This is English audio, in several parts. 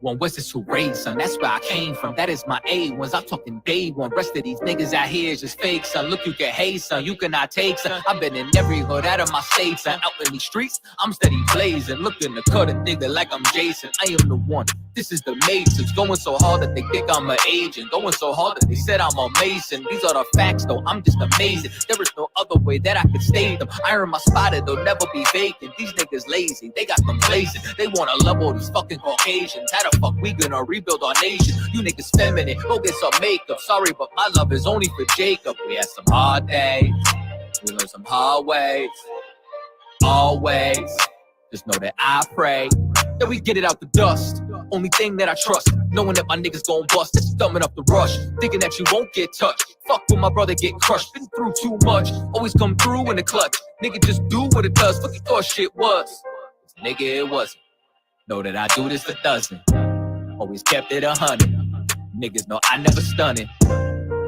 One West is who raised, son. That's where I came from. That is my A1s. I'm talking day one. Rest of these niggas out here is just fake, son. Look, you can hate, son. You cannot take, son. I've been in every hood out of my state, son. Out in these streets, I'm steady blazing. Looking to cut a nigga like I'm Jason. I am the one. This is the Masons. Going so hard that they think I'm an agent. Going so hard that they said I'm a Mason. These are the facts, though. I'm just amazing. There is no other way that I could state them. Iron my spotted, they'll never be vacant. These niggas lazy. They got complacent. They wanna level these fucking Caucasians. How the fuck we gonna rebuild our nation? You niggas feminine, go get some makeup. Sorry, but my love is only for Jacob. We had some hard days, we learned some hard ways. Always, just know that I pray that we get it out the dust. Only thing that I trust, knowing that my niggas gon' bust. That's thumbing up the rush, thinking that you won't get touched. Fuck when my brother get crushed, been through too much. Always come through in the clutch. Nigga just do what it does. What you thought shit was? Nigga, it wasn't. Know that I do this for dozen. Always kept it 100. Niggas know I never stunning.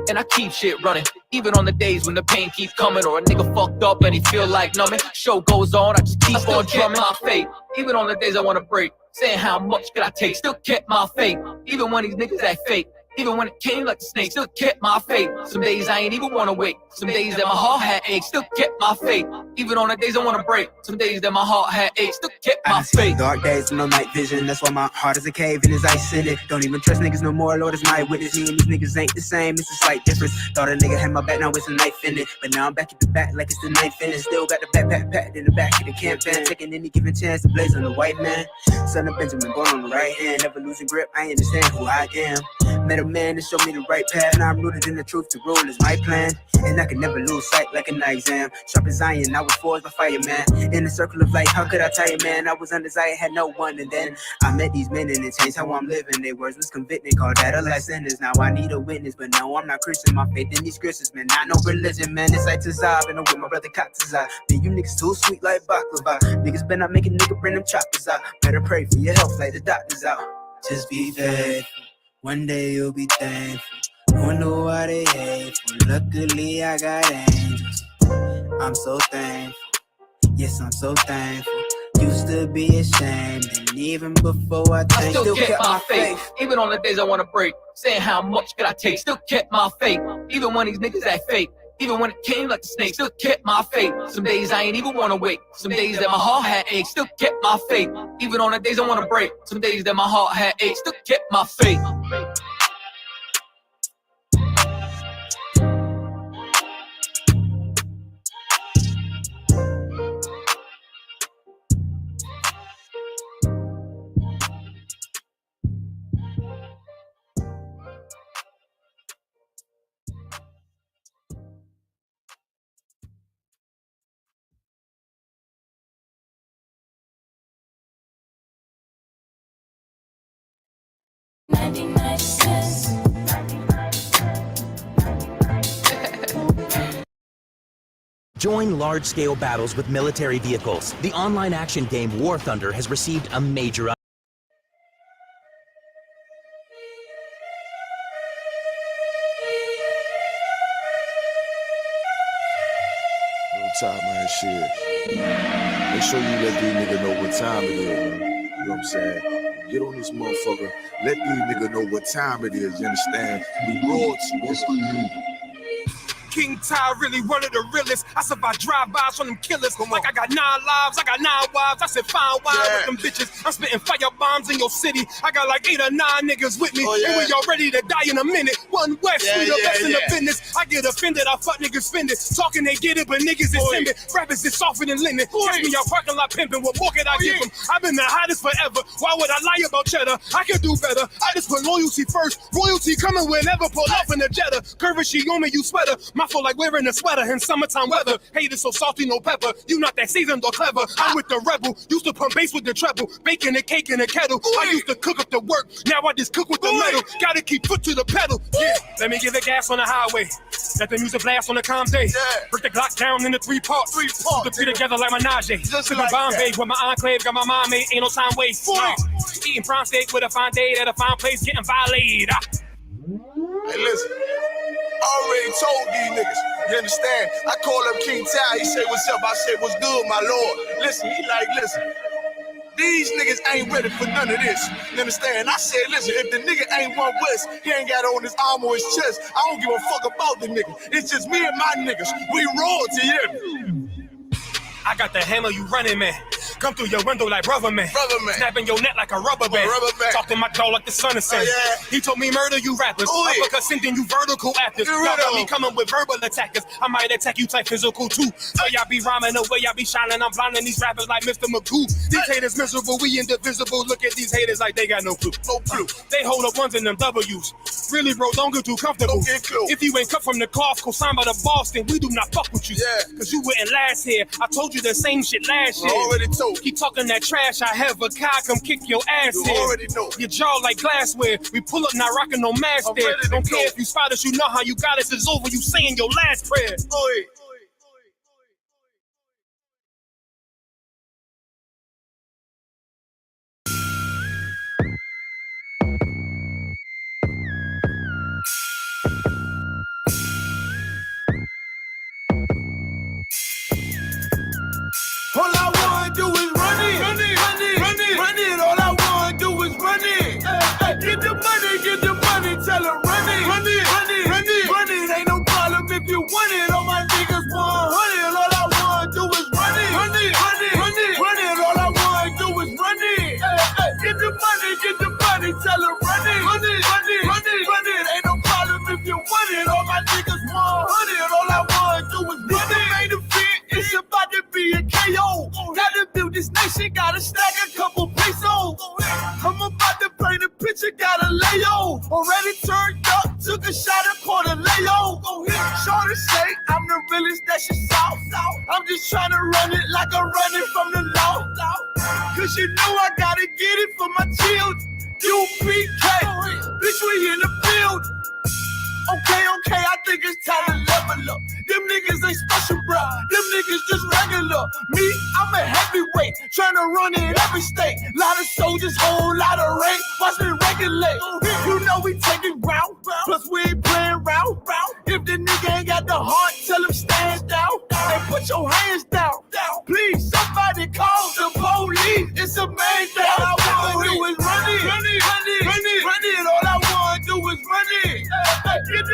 And I keep shit running, even on the days when the pain keep coming, or a nigga fucked up and he feel like numbing. Show goes on, I just keep on drumming my faith. Even on the days I wanna break, saying how much could I take, still kept my faith. Even when these niggas act fake, even when it came like a snake, still kept my faith. Some days I ain't even wanna wait, some days that my heart had aches, still kept my faith. Even on the days I wanna break, some days that my heart had aches, still kept my faith. Dark days with no night vision, that's why my heart is a cave and there's ice in it. Don't even trust niggas no more, Lord is my witness. Me and these niggas ain't the same, it's a slight difference. Thought a nigga had my back, now it's a knife in it. But now I'm back at the back like it's the ninth inning. Still got the backpack packed in the back of the camp van, taking any given chance to blaze on the white man. Son of Benjamin, born on the right hand, never losing grip, I understand who I am. Met a man that showed me the right path, now I'm rooted in the truth, to rule is my plan. And I can never lose sight like an exam. Sharp as iron, I was forged by fire, man. In the circle of life, how could I tell you, man? I was undesired, had no one, and then I met these men and it changed how I'm living. Their words was convicting, called that a life sentence. Now I need a witness, but no, I'm not Christian. My faith in these Christians, man, not no religion, man. It's like Tazab, and I'm with my brother Katazab. Man, you niggas too sweet like baklava. Niggas better not make a nigga bring them choppers out. Better pray for your health like the doctors out. Just be faithful, one day you'll be thankful. Wonder why they hateful. Luckily I got angels. I'm so thankful. Yes, I'm so thankful. Used to be ashamed, and even before I changed, still kept my faith. Even on the days I wanna break, saying how much could I take, still kept my faith. Even when these niggas act fake, even when it came like a snake, still kept my faith. Some days I ain't even wanna wait, some days that my heart had aches, still kept my faith. Even on the days I wanna break, some days that my heart had aches, still kept my faith. Join large-scale battles with military vehicles. The online action game War Thunder has received a major Time, man, shit. Make sure you let these niggas know what time it is, man. You know what I'm saying? Get on this motherfucker. Let these niggas know what time it is, you understand? We royalty, what's for you? King Ty really one of the realest. I survived drive-bys from them killers. Like I got 9 lives, I got 9 wives. I said fine wine with them bitches. I'm spitting fire bombs in your city. I got like 8 or 9 niggas with me. And we all ready to die in a minute. One West, we the best in the business. I get offended, I fuck niggas spend it. Talking they get it, but niggas is timid. Rappers is softer than linen. Catch me out parking lot pimping. What more could I give them? I've been the hottest forever. Why would I lie about cheddar? I can do better. I just put loyalty first. Royalty coming whenever. Pull up in the Jetta. Curvacy on me, you sweater. My feel like wearing a sweater in summertime weather. Haters so salty, no pepper. You not that seasoned or clever. I'm with the rebel. Used to pump bass with the treble. Baking a cake in a kettle. I used to cook up the work. Now I just cook with the metal. Gotta keep foot to the pedal. Yeah, let me give the gas on the highway. Let the music blast on the calm day. Break the Glock down into 3 parts. Put the three together like my Najee. Sipping like Bombay with my enclave. Got my mom made. Ain't no time waste. Eating prawn steak with a fine date at a fine place. Getting violated. Hey, listen. I already told these niggas. You understand? I call him King Ty. He say, what's up? I say, what's good, my lord? Listen, he like, listen. These niggas ain't ready for none of this. You understand? I said, listen, if the nigga ain't one West, he ain't got on his arm or his chest. I don't give a fuck about the nigga. It's just me and my niggas. We royalty, yeah. I got the hammer, you running, man. Come through your window like rubber man. Snapping your neck like a rubber band. Talking my jaw like the sun is saying. He told me murder you rappers. Because sending you vertical actors. Y'all got me coming with verbal attackers. I might attack you type physical too. So y'all be rhyming the way y'all be shining. I'm blinding these rappers like Mr. Magoo. These haters miserable, we indivisible. Look at these haters like they got no clue. They hold up ones in them W's. Really, bro, don't get too comfortable. If you ain't cut from the cough, co-signed by the boss, then we do not fuck with you. Cause you wouldn't last here. I told you the same shit last year. Already told. Keep talking that trash, I have a car come kick your ass You here. already know. Your jaw like glassware. We pull up not rocking no mask there. Don't care if you spot us, you know how you got us. It's over, you saying your last prayer. All I wanna do is run it. All I wanna do is run it. Get the money, tell her run it. Run it, ain't no problem if you want it. All my niggas 100. All I wanna do is run it. All I wanna do is run it. Get the money, tell her run it. Run it, ain't no problem if you want it. All my niggas 100. All I wanna do is run it. Main event, it's about to be a KO. Gotta build this nation, gotta stack a couple pesos. I'm about to paint a picture, gotta lay on. Already turned up, took a shot at quarter lay on. Shorty say I'm the realest that she saw. I'm just trying to run it like I'm running from the law. Cause you know I gotta get it for my children. UPK, bitch, we in the field. Okay, I think it's time to level up. Them niggas ain't special, bro. Them niggas just regular. Me, I'm a heavyweight, trying to run in every state. Lot of soldiers, whole lot of rank. Watch me regulate. You know we take it round, plus we ain't playing round. If the nigga ain't got the heart, tell him stand down. And put your hands down. Please, somebody call the police. It's a man down. All I wanna do is run it. All I wanna do is run it. Get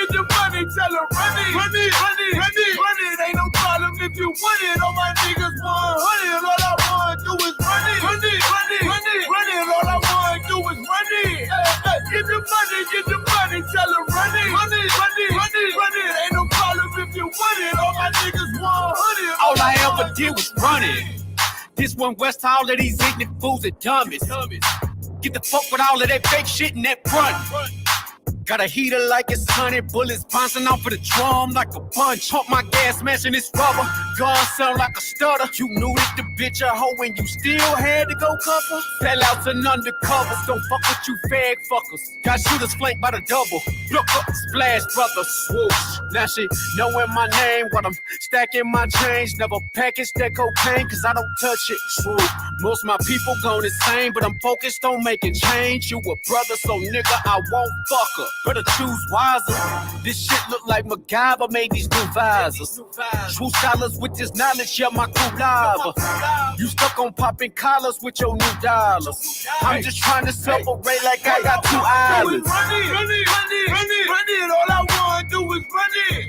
the money, tell her run it. Run it, ain't no problem if you want it. All my niggas 100. All I wanna do is run it. Run it, all I wanna do is run it. Get the money, tell her run it. Run it, ain't no problem if you want it. All my niggas 100. All I ever did was run it. This one West, all of these ignorant fools are dummies. Get the fuck with all of that fake shit and that front. Got a heater like it's 100 bullets bouncing off of the drum like a punch. Pump my gas, smashing this rubber. Gun sound like a stutter. You knew it, the bitch a hoe, and you still had to go cover. Sellouts and undercovers, don't fuck with you fag fuckers. Got shooters flanked by the double. Look up, splash brothers. Swoosh. Now she knowing my name while I'm stacking my change. Never package that cocaine, cause I don't touch it. Swoop. Most my people gone insane, but I'm focused on making change. You a brother, so nigga, I won't fuck her. Better choose wiser. This shit look like MacGyver made these new visors. True scholars with this knowledge, yeah, my crew lava. You stuck on popping collars with your new dollars. I'm just trying to separate like I got two islands. Run it, all I wanna do is run it.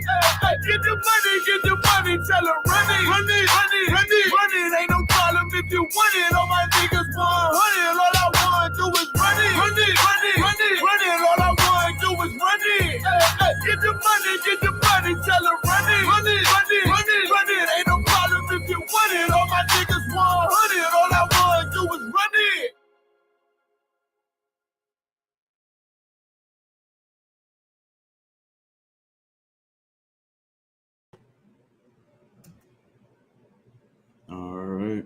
Get the money, tell her run it, ain't no problem if you want it. All my niggas 100, all I wanna do is run it. Run it, all I wanna do is run it. Get the money, tell her run it, ain't no problem if you want it. All my niggas 100, all I wanna do is run it. All right.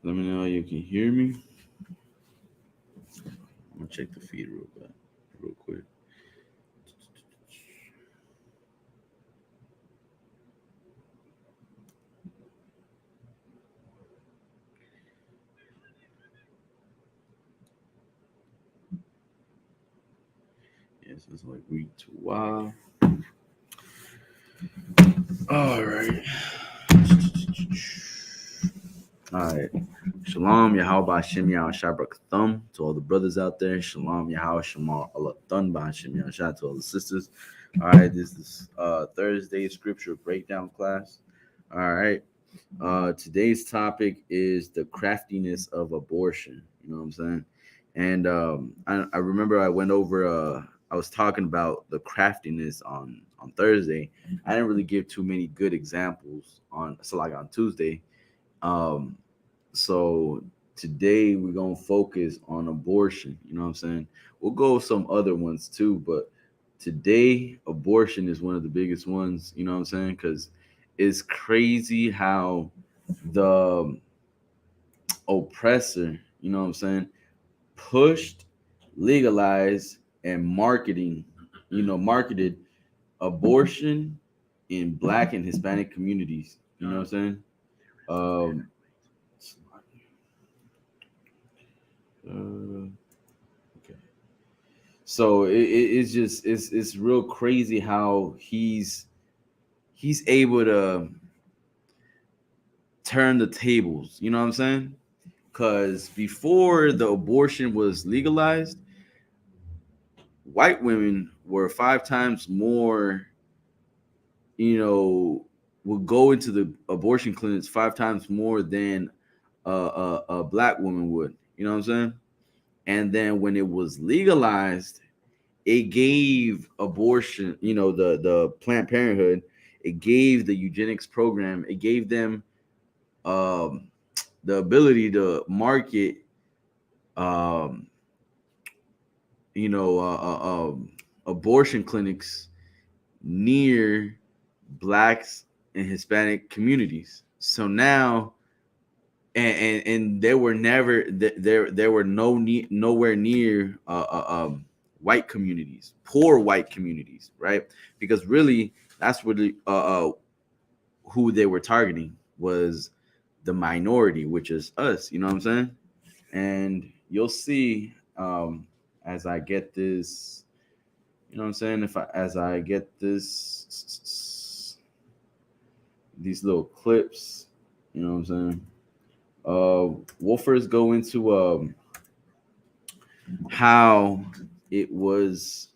Let me know you can hear me. I'm gonna check the feed real quick. Yes, it's like week 2. Wow. All right. All right. Shalom, Yahweh Hashem Yahweh Shabrak Thumb to all the brothers out there. Shalom, Yahweh Shema Allah Thun Hashem Yahweh Shah to all the sisters. All right, this is Thursday scripture breakdown class. All right. Today's topic is the craftiness of abortion. You know what I'm saying? And I remember I went over I was talking about the craftiness on Thursday. I didn't really give too many good examples on Tuesday. So today we're gonna focus on abortion. You know what I'm saying? We'll go with some other ones too, but today abortion is one of the biggest ones. You know what I'm saying? Because it's crazy how the oppressor, you know what I'm saying, pushed, legalized, and marketed abortion in Black and Hispanic communities. You know what I'm saying? Okay. So it's just it's real crazy how he's able to turn the tables. You know what I'm saying? Because before the abortion was legalized, white women were 5 times more, would go into the abortion clinics 5 times more than a Black woman would. You know what I'm saying? And then when it was legalized, it gave abortion, the Planned Parenthood, it gave the eugenics program, it gave them the ability to market, abortion clinics near Blacks and Hispanic communities. So now, and there were nowhere near white communities, poor white communities, right? Because really, that's really who they were targeting was the minority, which is us. You know what I'm saying? And you'll see as I get this, you know what I'm saying? As I get these little clips, you know what I'm saying? We'll first go into how it was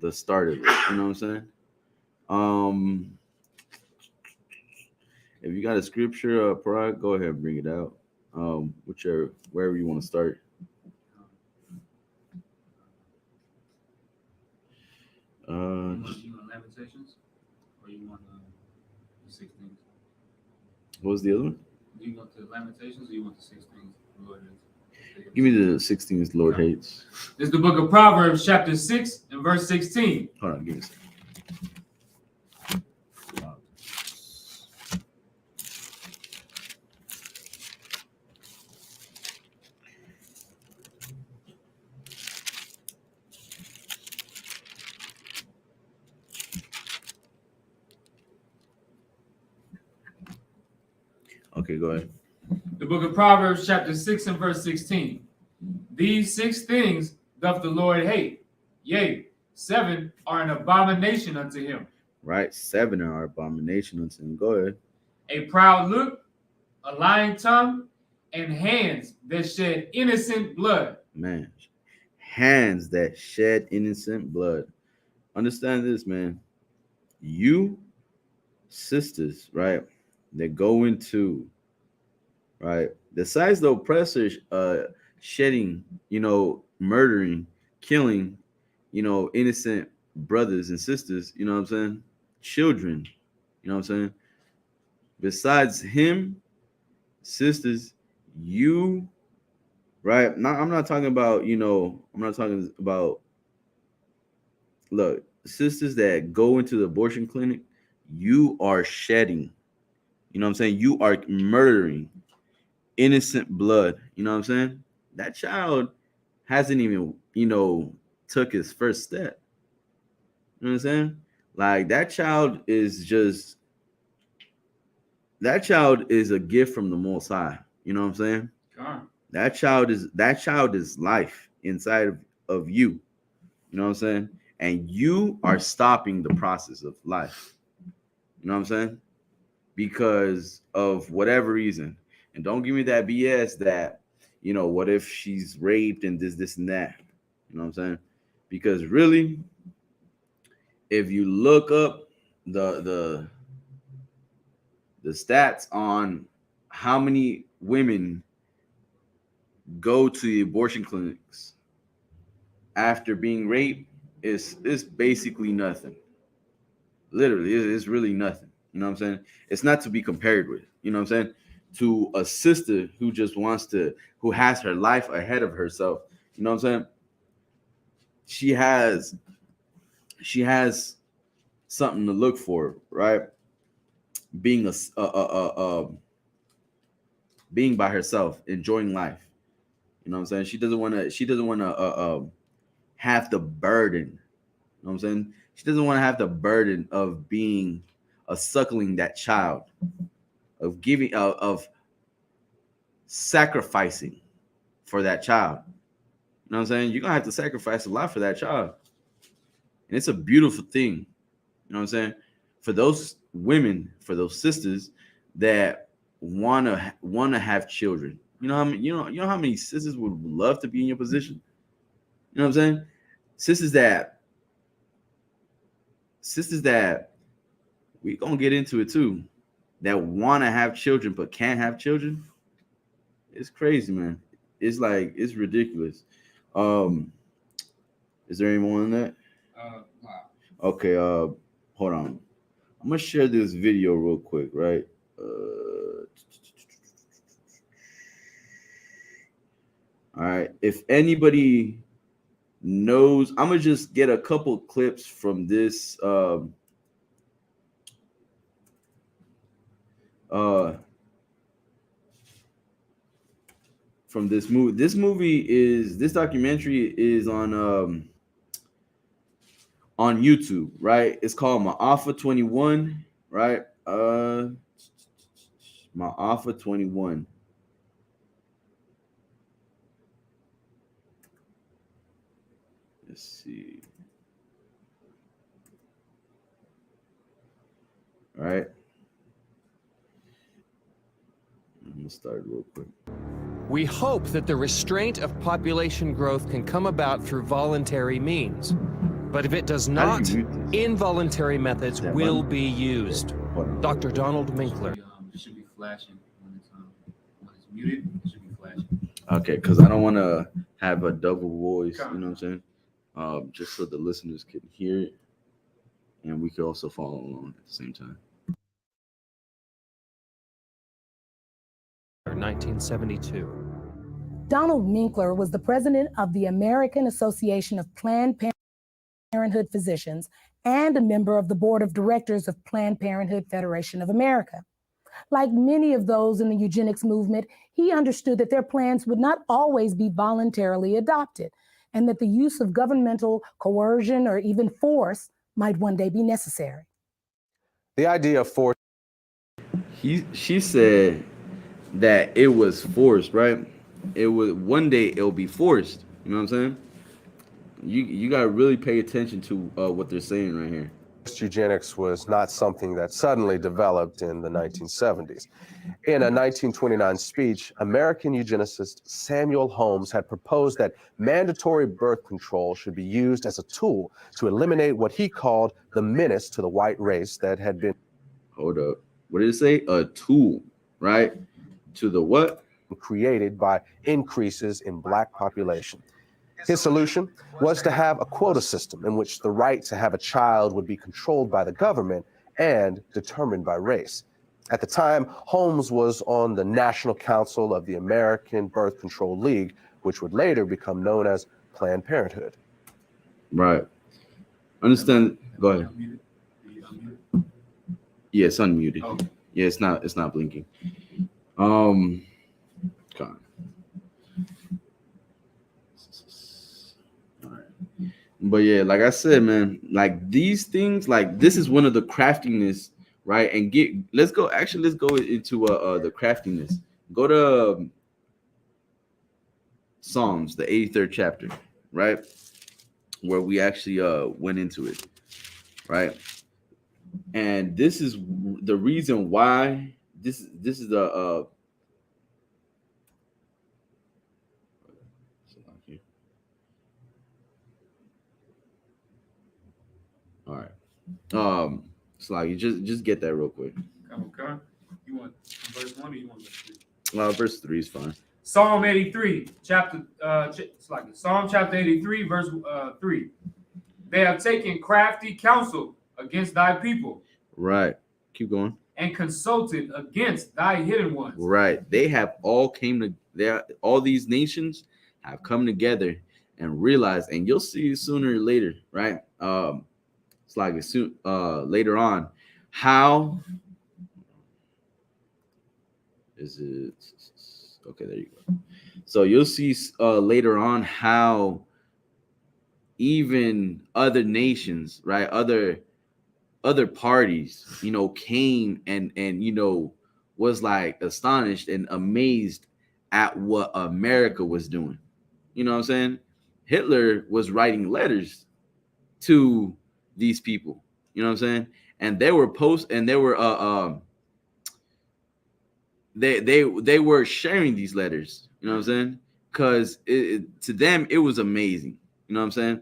the start of it. You know what I'm saying? If you got a scripture, Parag, go ahead and bring it out. Wherever you want to start. You want Lamentations, or you want the 16? What was the other one? Do you want the Lamentations, or you want the 16? Lord, give me the 16th. Lord hates. This is the book of Proverbs, chapter 6 and verse 16. Hold on, give me a second. Okay, go ahead. The book of Proverbs, chapter 6 and verse 16. These 6 things doth the Lord hate. Yea, 7 are an abomination unto him. Right, 7 are abomination unto him. Go ahead. A proud look, a lying tongue, and hands that shed innocent blood. Man, hands that shed innocent blood. Understand this, man. You sisters, right, that go into, right, besides the oppressors shedding, murdering, killing, innocent brothers and sisters, you know what I'm saying? Children, you know what I'm saying? Besides him, sisters, you, right? I'm not talking about, look, sisters that go into the abortion clinic, you are shedding, you know what I'm saying? You are murdering innocent blood, you know what I'm saying? That child hasn't even, took his first step. You know what I'm saying? Like that child is a gift from the Most High. You know what I'm saying? God. That child is life inside of you. You know what I'm saying? And you are stopping the process of life. You know what I'm saying? because of whatever reason. And don't give me that BS that, you know, what if she's raped and this and that? You know what I'm saying? Because really, if you look up the stats on how many women go to the abortion clinics after being raped, it's basically nothing. Literally, it's really nothing. You know what I'm saying? It's not to be compared with, you know what I'm saying, to a sister who just wants to, who has her life ahead of herself. You know what I'm saying? She has something to look for, right? Being being by herself, enjoying life. You know what I'm saying? She doesn't want to have the burden. You know what I'm saying? She doesn't want to have the burden of being a suckling that child, of giving of sacrificing for that child. You know what I'm saying? You're gonna have to sacrifice a lot for that child. And it's a beautiful thing. You know what I'm saying? For those women, for those sisters that wanna have children. You know how many, you know how many sisters would love to be in your position? You know what I'm saying? Sisters that we gonna get into it too, that want to have children but can't have children. It's crazy, man. It's like, it's ridiculous. Is there anyone on that? Wow. Okay, hold on. I'm gonna share this video real quick, right? All right. If anybody knows, I'm gonna just get a couple clips from this from this movie. This documentary is on YouTube, right? It's called My Alpha 21, right? My Alpha 21. Let's see. All right. I'm gonna start real quick. We hope that the restraint of population growth can come about through voluntary means. But if it does not, involuntary methods will be used. Dr. Donald Minkler. It should be flashing when it's muted. It should be flashing. Okay, because I don't want to have a double voice. You know what I'm saying? Just so the listeners can hear it, and we can also follow along at the same time. 1972. Donald Minkler was the president of the American Association of Planned Parenthood Physicians and a member of the board of directors of Planned Parenthood Federation of America. Like many of those in the eugenics movement, he understood that their plans would not always be voluntarily adopted, and that the use of governmental coercion or even force might one day be necessary. The idea of force. She said that it was forced, right? It was one day it'll be forced. You know what I'm saying? You gotta really pay attention to what they're saying right here. Eugenics was not something that suddenly developed in the 1970s. In a 1929 speech, American eugenicist Samuel Holmes had proposed that mandatory birth control should be used as a tool to eliminate what he called the menace to the white race that had been. Hold up. What did it say? A tool, right? To the what? Created by increases in black population. His solution was to have a quota system in which the right to have a child would be controlled by the government and determined by race. At the time, Holmes was on the National Council of the American Birth Control League, which would later become known as Planned Parenthood. Right. Understand? Go ahead. Yeah, it's unmuted. Okay. Yeah, it's not blinking. God. But yeah, like I said, man, like these things, like this is one of the craftiness, right? And let's go into the craftiness. Go to Psalms, the 83rd chapter, right? Where we actually went into it, right? And this is the reason why this is the all right. It's like you just get that real quick. Okay. You want verse 1 or you want verse 3? Verse 3 is fine. Psalm 83, Psalm chapter 83, verse 3. They have taken crafty counsel against thy people. Right. Keep going. And consulted against thy hidden ones. Right. They have all all these nations have come together and realized, and you'll see sooner or later, right? It's like later on, how is it? Okay, there you go. So you'll see later on how even other nations, right, other parties, came and was like astonished and amazed at what America was doing. You know what I'm saying? Hitler was writing letters to these people. You know what I'm saying? And they were they were sharing these letters. You know what I'm saying? Because to them it was amazing. You know what I'm saying?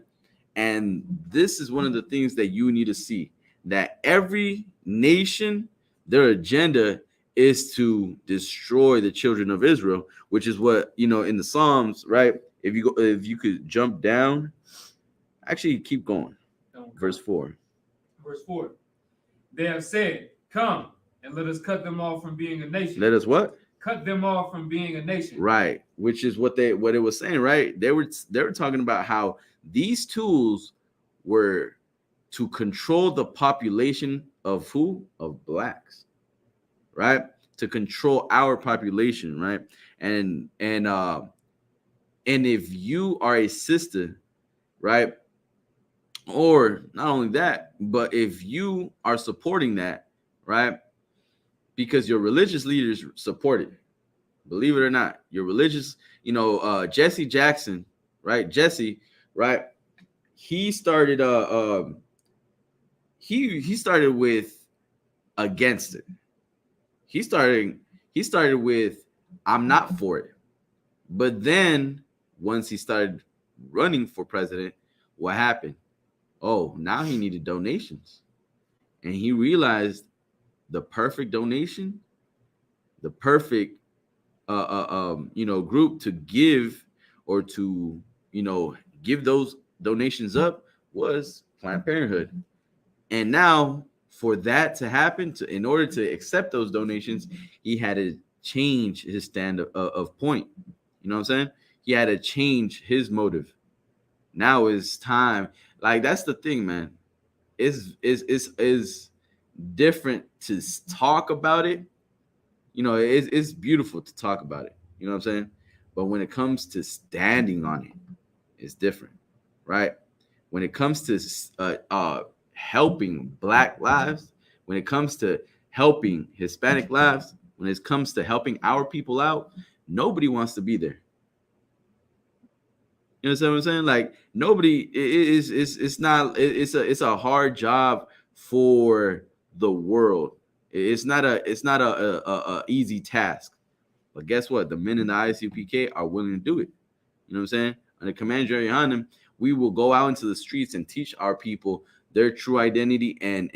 And this is one of the things that you need to see, that every nation, their agenda is to destroy the children of Israel, which is what, in the Psalms, right? If you could jump down, actually keep going. Verse 4. Verse 4. They have said, come and let us cut them off from being a nation. Let us what? Cut them off from being a nation. Right. Which is what it was saying, right? They were talking about how these tools were to control the population of who? Of blacks, right? To control our population, right? And if you are a sister, right? Or not only that, but if you are supporting that, right? Because your religious leaders support it. Believe it or not, your religious, Jesse Jackson, right? Jesse, right? He started he started with against it. He started with I'm not for it. But then once he started running for president, what happened? Oh, now he needed donations. And he realized the perfect donation, the perfect group to give or to give those donations up was Planned Parenthood. And now for that to happen, in order to accept those donations, he had to change his stand of point. You know what I'm saying? He had to change his motive. Now it's time. Like, that's the thing, man. It's different to talk about it. It's beautiful to talk about it. You know what I'm saying? But when it comes to standing on it, it's different, right? When it comes to helping Black lives, when it comes to helping Hispanic lives, when it comes to helping our people out, nobody wants to be there. You understand what I'm saying? Like, nobody it's a hard job for the world. It's not a easy task. But guess what? The men in the ISUPK are willing to do it. You know what I'm saying? Under Command Jerihanan, we will go out into the streets and teach our people their true identity and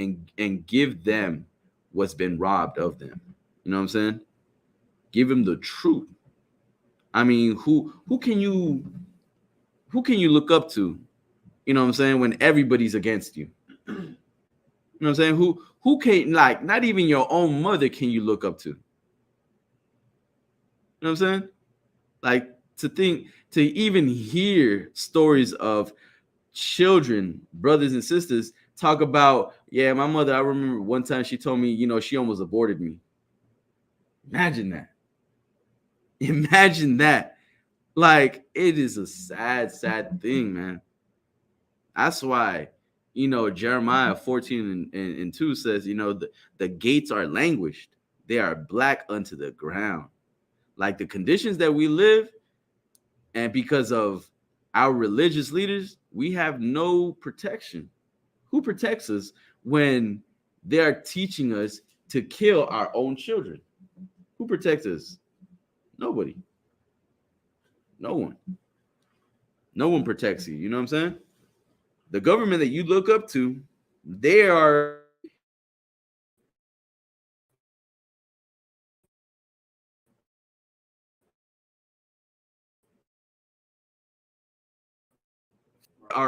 give them what's been robbed of them. You know what I'm saying? Give them the truth. I mean, who can you look up to? You know what I'm saying? When everybody's against you. You know what I'm saying? Who can, like, not even your own mother can you look up to? You know what I'm saying? Like, to even hear stories of children, brothers and sisters talk about, yeah, my mother, I remember one time she told me, she almost aborted me. Imagine that. Imagine that. Like, it is a sad, sad thing, man. That's why, Jeremiah 14 and 2 says, the gates are languished. They are black unto the ground. Like, the conditions that we live, and because of our religious leaders, we have no protection. Who protects us when they are teaching us to kill our own children. Who protects us? Nobody. No one. No one protects you. You know what I'm saying? The government that you look up to, they are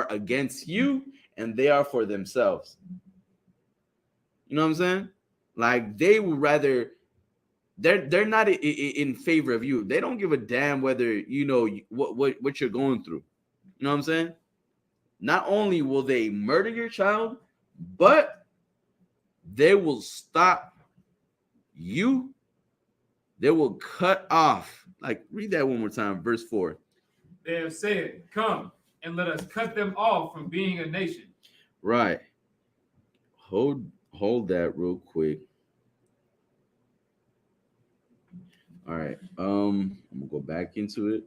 against you, and they are for themselves. You know what I'm saying? Like they would rather they're not in favor of you. They don't give a damn whether you know what you're going through. You know what I'm saying? Not only will they murder your child, but they will stop you. They will cut off. Like read that one more time, verse 4. They have said, "Come and let us cut them off from being a nation." Right. Hold that real quick. All right. I'm gonna go back into it.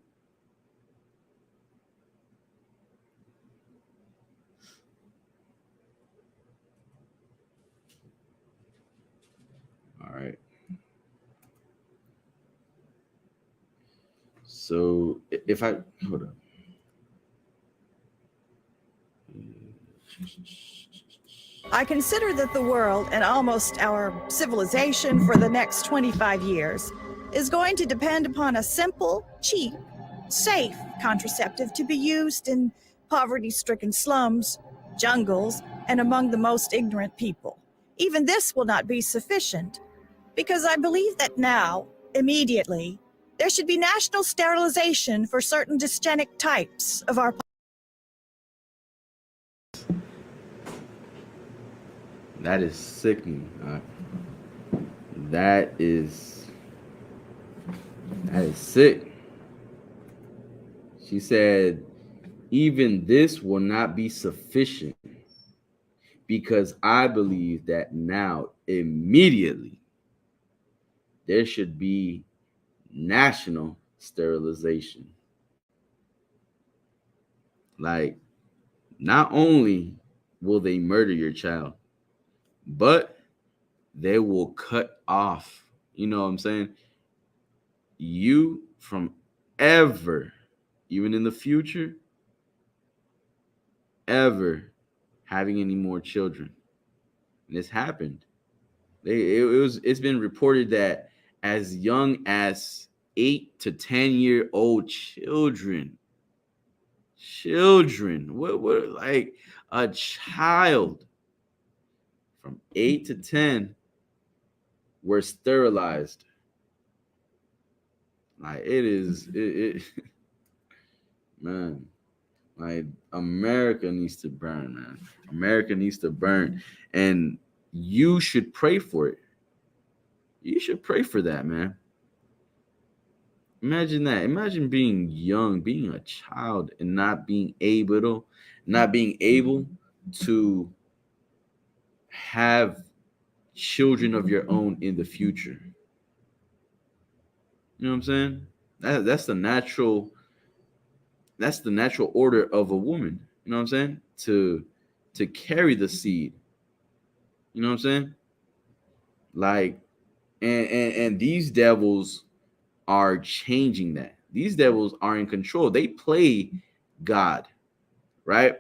All right. So if I hold up. I consider that the world and almost our civilization for the next 25 years is going to depend upon a simple, cheap, safe contraceptive to be used in poverty-stricken slums, jungles, and among the most ignorant people. Even this will not be sufficient, because I believe that now, immediately, there should be national sterilization for certain dysgenic types of our That is sickening. That is sick. She said, even this will not be sufficient because I believe that now, immediately, there should be national sterilization. Like, not only will they murder your child, but they will cut off, you know what I'm saying, you from ever, even in the future, ever having any more children. And this happened. It's been reported that as young as 8 to 10-year-old children, what like a child from 8 to 10 were sterilized. Like it man, like America needs to burn, man. America needs to burn, and you should pray for it. You should pray for that, man. Imagine that. Imagine being young, being a child, and not being able to have children of your own in the future. You know what I'm saying? That's the natural order of a woman. You know what I'm saying? To carry the seed. You know what I'm saying? Like, and these devils are changing that. These devils are in control. They play God, right?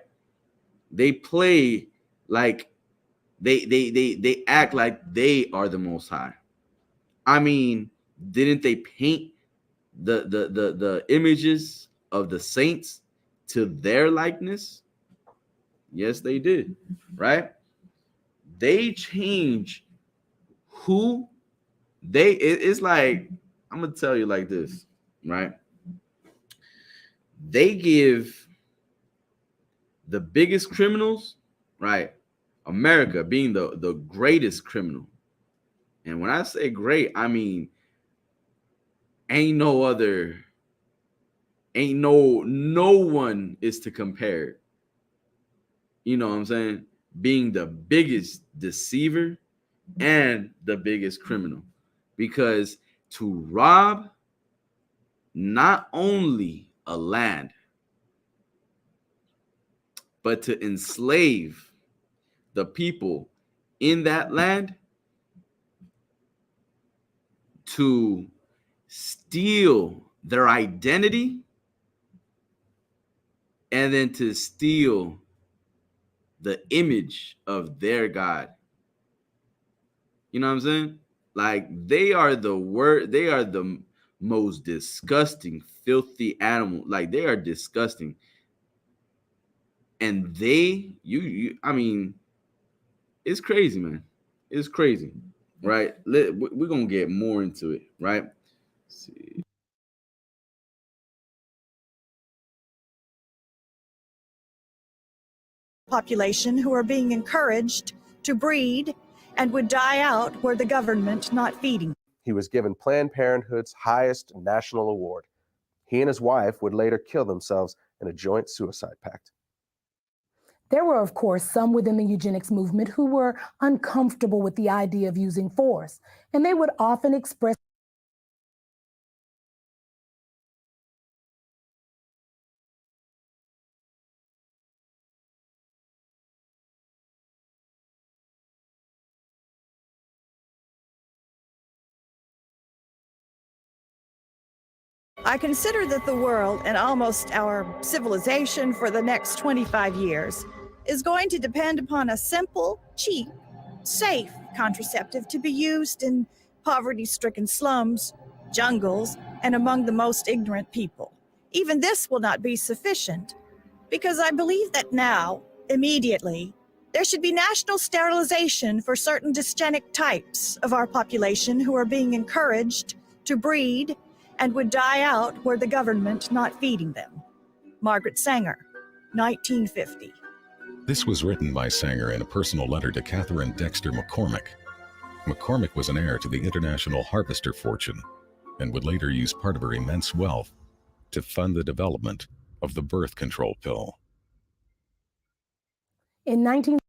They play like they act like they are the most high. I mean, didn't they paint the images of the saints to their likeness? Yes, they did, right? They change who it's like, I'm gonna tell you like this, right? They give the biggest criminals, right? America being the greatest criminal. And when I say great, I mean no one is to compare. You know what I'm saying? Being the biggest deceiver and the biggest criminal. Because to rob not only a land, but to enslave the people in that land to steal their identity and then to steal the image of their God. You know what I'm saying? Like, they are the most disgusting, filthy animal. Like, they are disgusting. And I mean, it's crazy, man. It's crazy, right? We're gonna get more into it, right? Let's see. Population who are being encouraged to breed and would die out were the government not feeding. He was given Planned Parenthood's highest national award. He and his wife would later kill themselves in a joint suicide pact. There were, of course, some within the eugenics movement who were uncomfortable with the idea of using force, and they would often express I consider that the world and almost our civilization for the next 25 years is going to depend upon a simple, cheap, safe contraceptive to be used in poverty-stricken slums, jungles, and among the most ignorant people. Even this will not be sufficient, because I believe that now, immediately, there should be national sterilization for certain dysgenic types of our population who are being encouraged to breed and would die out were the government not feeding them. Margaret Sanger, 1950. This was written by Sanger in a personal letter to Catherine Dexter McCormick. McCormick was an heir to the international harvester fortune and would later use part of her immense wealth to fund the development of the birth control pill. in 19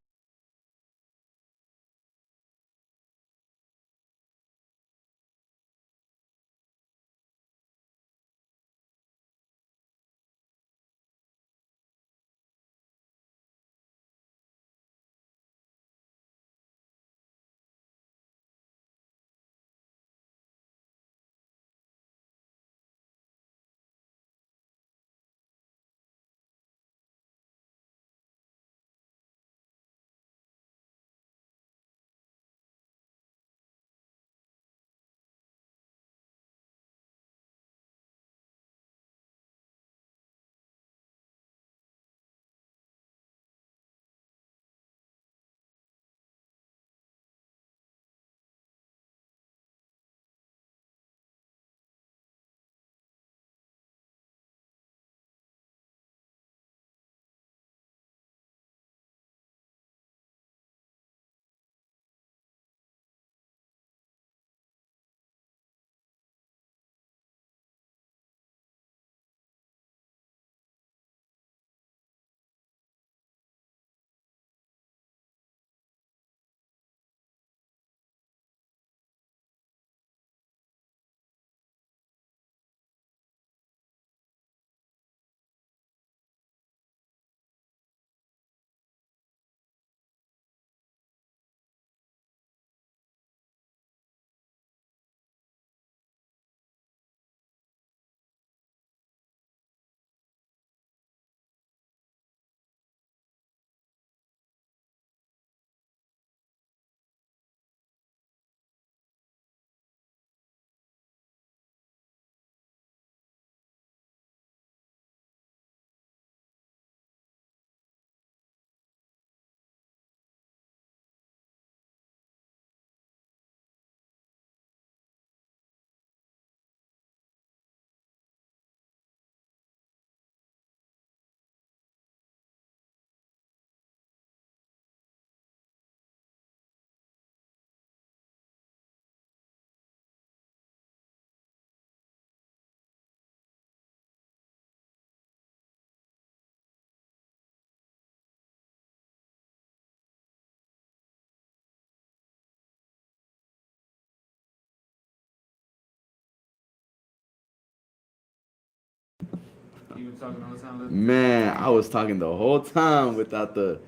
You were talking the whole time? Man, I was talking the whole time without the.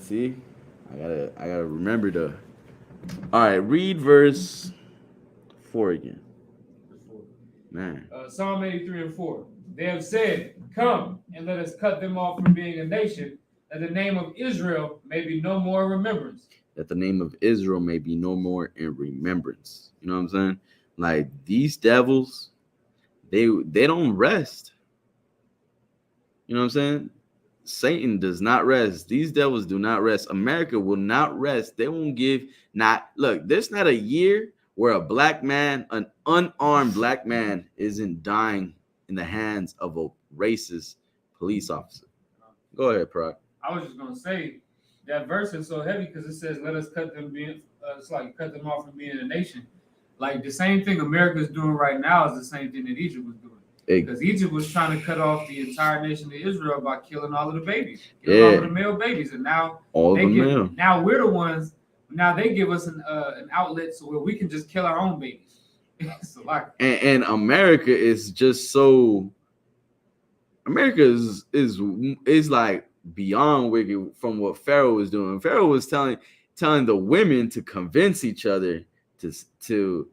See, I gotta remember the. All right, read verse 4 again. Man. Psalm 83 and 4. They have said, "Come and let us cut them off from being a nation, that the name of Israel may be no more in remembrance." That the name of Israel may be no more in remembrance. You know what I'm saying? Like these devils, they don't rest. You know what I'm saying? Satan does not rest. These devils do not rest. America will not rest. They won't give look, there's not a year where a black man, an unarmed black man, isn't dying in the hands of a racist police officer. Go ahead, Prod. I was just gonna say that verse is so heavy because it says, "Let us cut them it's like cut them off from being a nation." Like the same thing America is doing right now is the same thing that Egypt was doing. Because Egypt was trying to cut off the entire nation of Israel by killing all of the babies, killing all of the male babies, and now now we're the ones. Now they give us an outlet so where we can just kill our own babies. So like, and America is just so. America is like beyond wicked from what Pharaoh was doing. Pharaoh was telling the women to convince each other to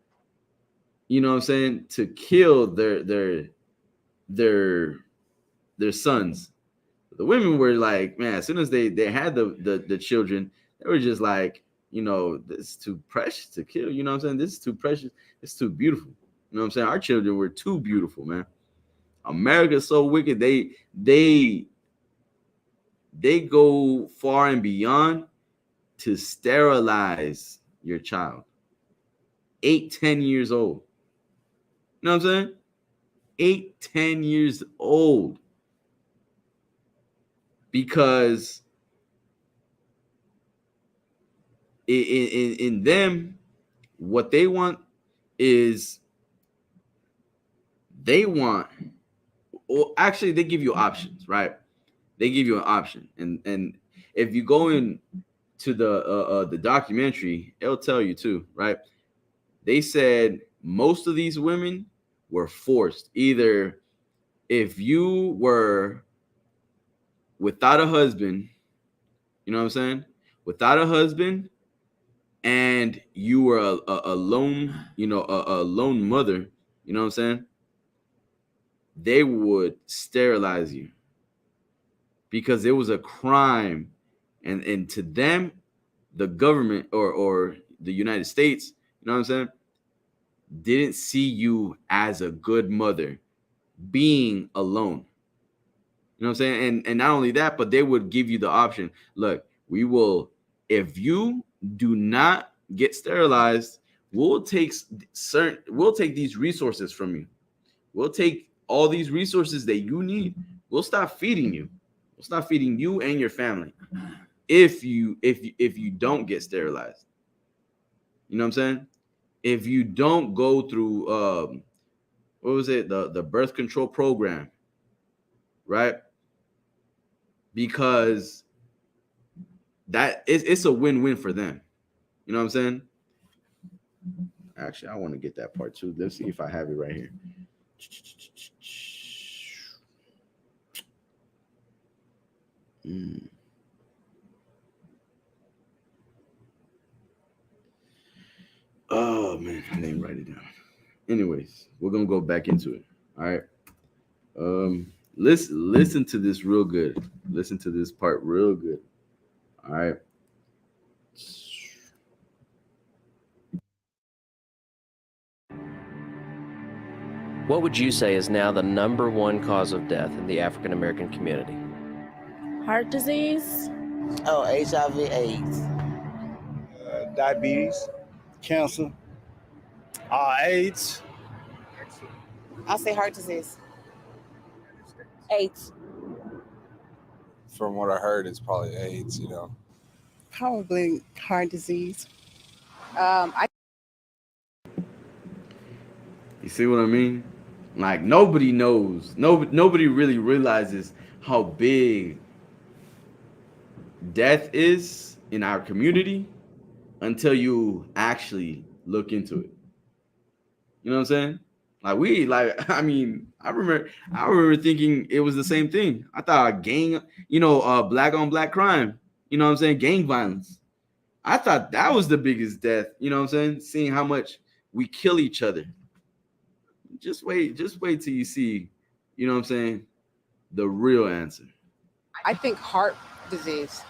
you know what I'm saying, to kill their sons. The women were like, man, as soon as they had the children, they were just like, you know, this is too precious to kill. You know what I'm saying? This is too precious. It's too beautiful. You know what I'm saying? Our children were too beautiful, man. America's so wicked. They go far and beyond to sterilize your child. 8-10 years old. You know what I'm saying? 8-10 years old. Because in them, what they want is actually they give you options, right? They give you an option, and if you go in to the documentary, it'll tell you too, right? They said most of these women were forced. Either if you were without a husband, you know what I'm saying? Without a husband, and you were a lone, you know, a lone mother, you know what I'm saying? They would sterilize you because it was a crime, and to them, the government or the United States, you know what I'm saying, didn't see you as a good mother being alone. You know what I'm saying? And not only that, but they would give you the option. Look, we will, if you do not get sterilized, we'll take these resources from you. We'll take all these resources that you need. We'll stop feeding you. We'll stop feeding you and your family if you don't get sterilized. You know what I'm saying? If you don't go through what was it, the birth control program, right? Because that it's a win-win for them. You know what I'm saying? Actually, I want to get that part too. Let's see if I have it right here. Oh man, I didn't write it down. Anyways, we're gonna go back into it. All right. Listen to this real good. Listen to this part real good. All right. What would you say is now the #1 cause of death in the African American community? Heart disease. Oh, HIV/AIDS. Diabetes, cancer, AIDS. I'll say heart disease. AIDS. From what I heard, it's probably AIDS, you know. Probably heart disease. You see what I mean? Like nobody knows. Nobody really realizes how big death is in our community until you actually look into it. You know what I'm saying? I remember thinking it was the same thing. I thought gang, black on black crime, you know what I'm saying? Gang violence. I thought that was the biggest death. You know what I'm saying? Seeing how much we kill each other. Just wait till you see, you know what I'm saying, the real answer. I think heart disease.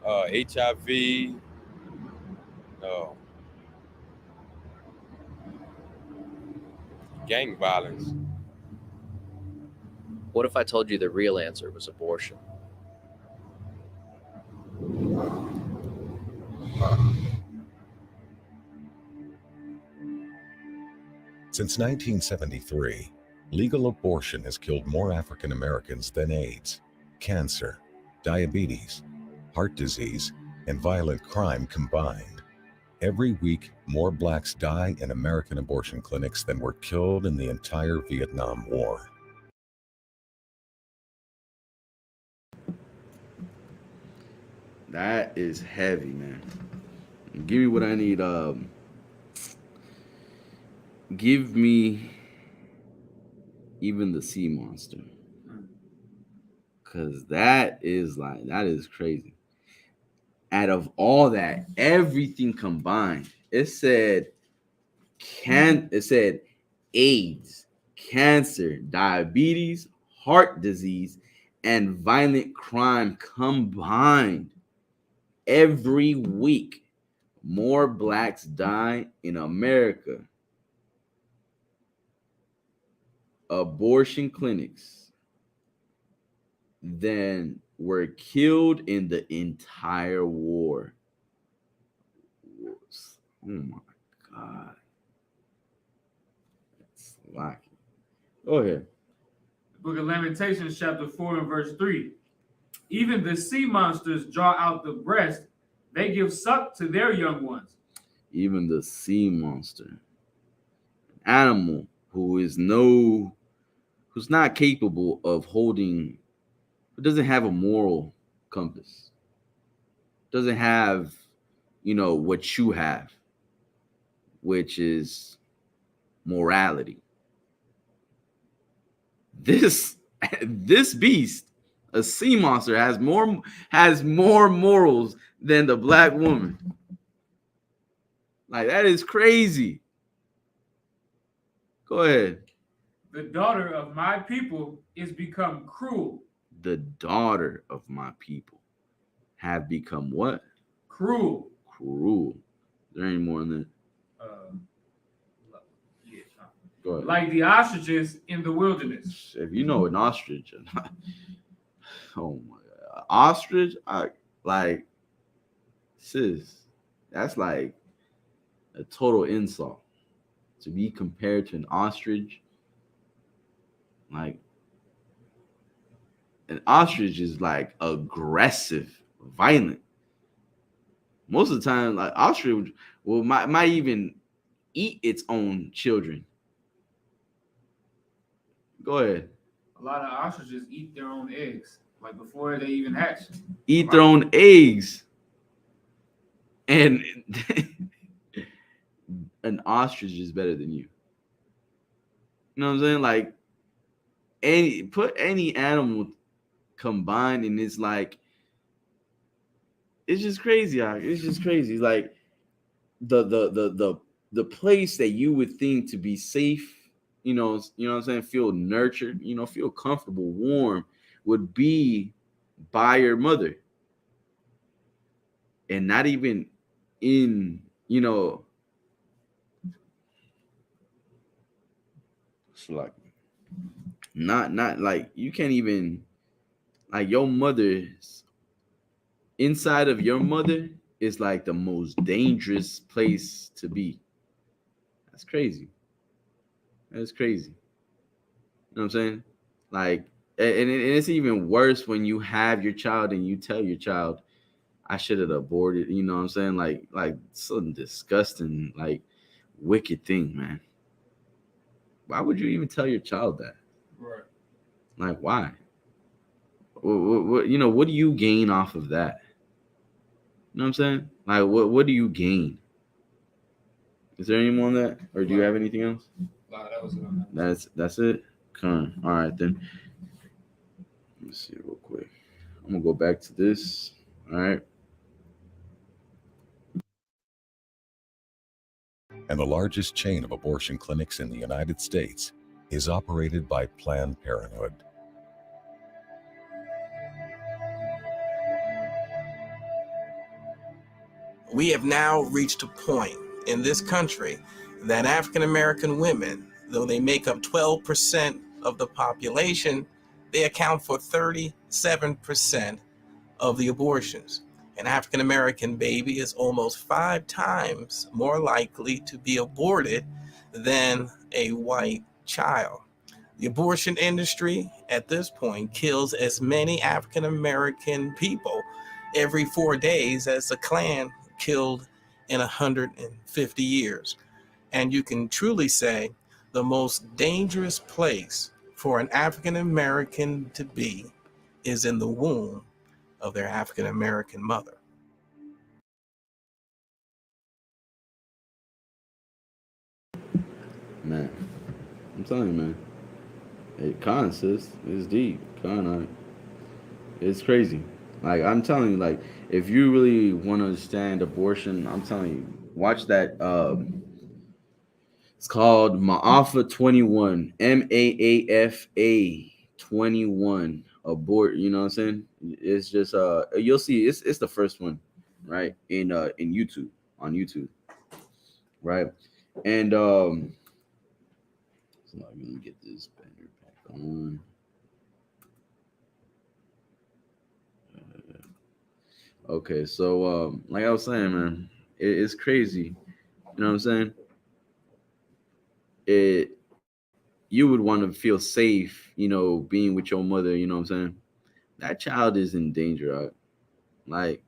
HIV. Gang violence. What if I told you the real answer was abortion? Since 1973, legal abortion has killed more African Americans than AIDS, cancer, diabetes, heart disease, and violent crime combined. Every week, more blacks die in American abortion clinics than were killed in the entire Vietnam War. That is heavy, man. Give me what I need. Give me even the sea monster. Cause that is crazy. Out of all that, everything combined, it said AIDS, cancer, diabetes, heart disease, and violent crime combined. Every week, more blacks die in America. Abortion clinics than were killed in the entire war. Oh my God. That's lacking. Go ahead. Book of Lamentations, chapter 4 and verse 3. Even the sea monsters draw out the breast. They give suck to their young ones. Even the sea monster. An animal who's not capable of holding, who doesn't have a moral compass. Doesn't have, what you have, which is morality. This beast, a sea monster, has more morals than the black woman. Like, that is crazy. Go ahead. The daughter of my people is become cruel. The daughter of my people have become what? Cruel. Cruel. Is there any more in that? Go ahead. Like the ostriches in the wilderness. If you know an ostrich, oh my God, ostrich, sis, that's like a total insult to be compared to an ostrich. Like, an ostrich is like aggressive, violent. Most of the time, like, ostrich might even eat its own children. Go ahead. A lot of ostriches eat their own eggs, like before they even hatch. Eat their own eggs. And an ostrich is better than you. You know what I'm saying? Like, put any animal combined, and it's like, it's just crazy. It's just crazy. Like, the place that you would think to be safe, you know what I'm saying, feel nurtured, feel comfortable, warm, would be by your mother. And not even in, it's like, not like, you can't even, like, your mother's inside of your mother is like the most dangerous place to be. That's crazy. That's crazy. You know what I'm saying? Like, and it's even worse when you have your child and you tell your child, I should have aborted. You know what I'm saying? Like some disgusting, like, wicked thing, man. Why would you even tell your child that? Right. Like, why? What do you gain off of that? You know what I'm saying? Like, what do you gain? Is there any more on that, or do you have anything else? Wow, that was it. That's it. Come on. All right then. Let's see real quick. I'm gonna go back to this. All right. and the largest chain of abortion clinics in the United States is operated by Planned Parenthood. We have now reached a point in this country that African American women, though they make up 12% of the population, they account for 37% of the abortions. An African American baby is almost 5 times more likely to be aborted than a white child. The abortion industry at this point kills as many African American people every 4 days as the Klan killed in 150 years. And you can truly say the most dangerous place for an African American to be is in the womb of their African American mother. Man, I'm telling you, man. Con, sis, it's deep. Con, it's crazy. Like, I'm telling you, like, if you really want to understand abortion, I'm telling you, watch that. It's called Maafa 21, MAAFA 21. Abort. You know what I'm saying? It's just you'll see. It's the first one, right? In YouTube, on YouTube, right? And so let me get this banner back on. Okay, so like I was saying, man, it's crazy. You know what I'm saying? You would want to feel safe, you know, being with your mother. You know what I'm saying? That child is in danger, right? Like,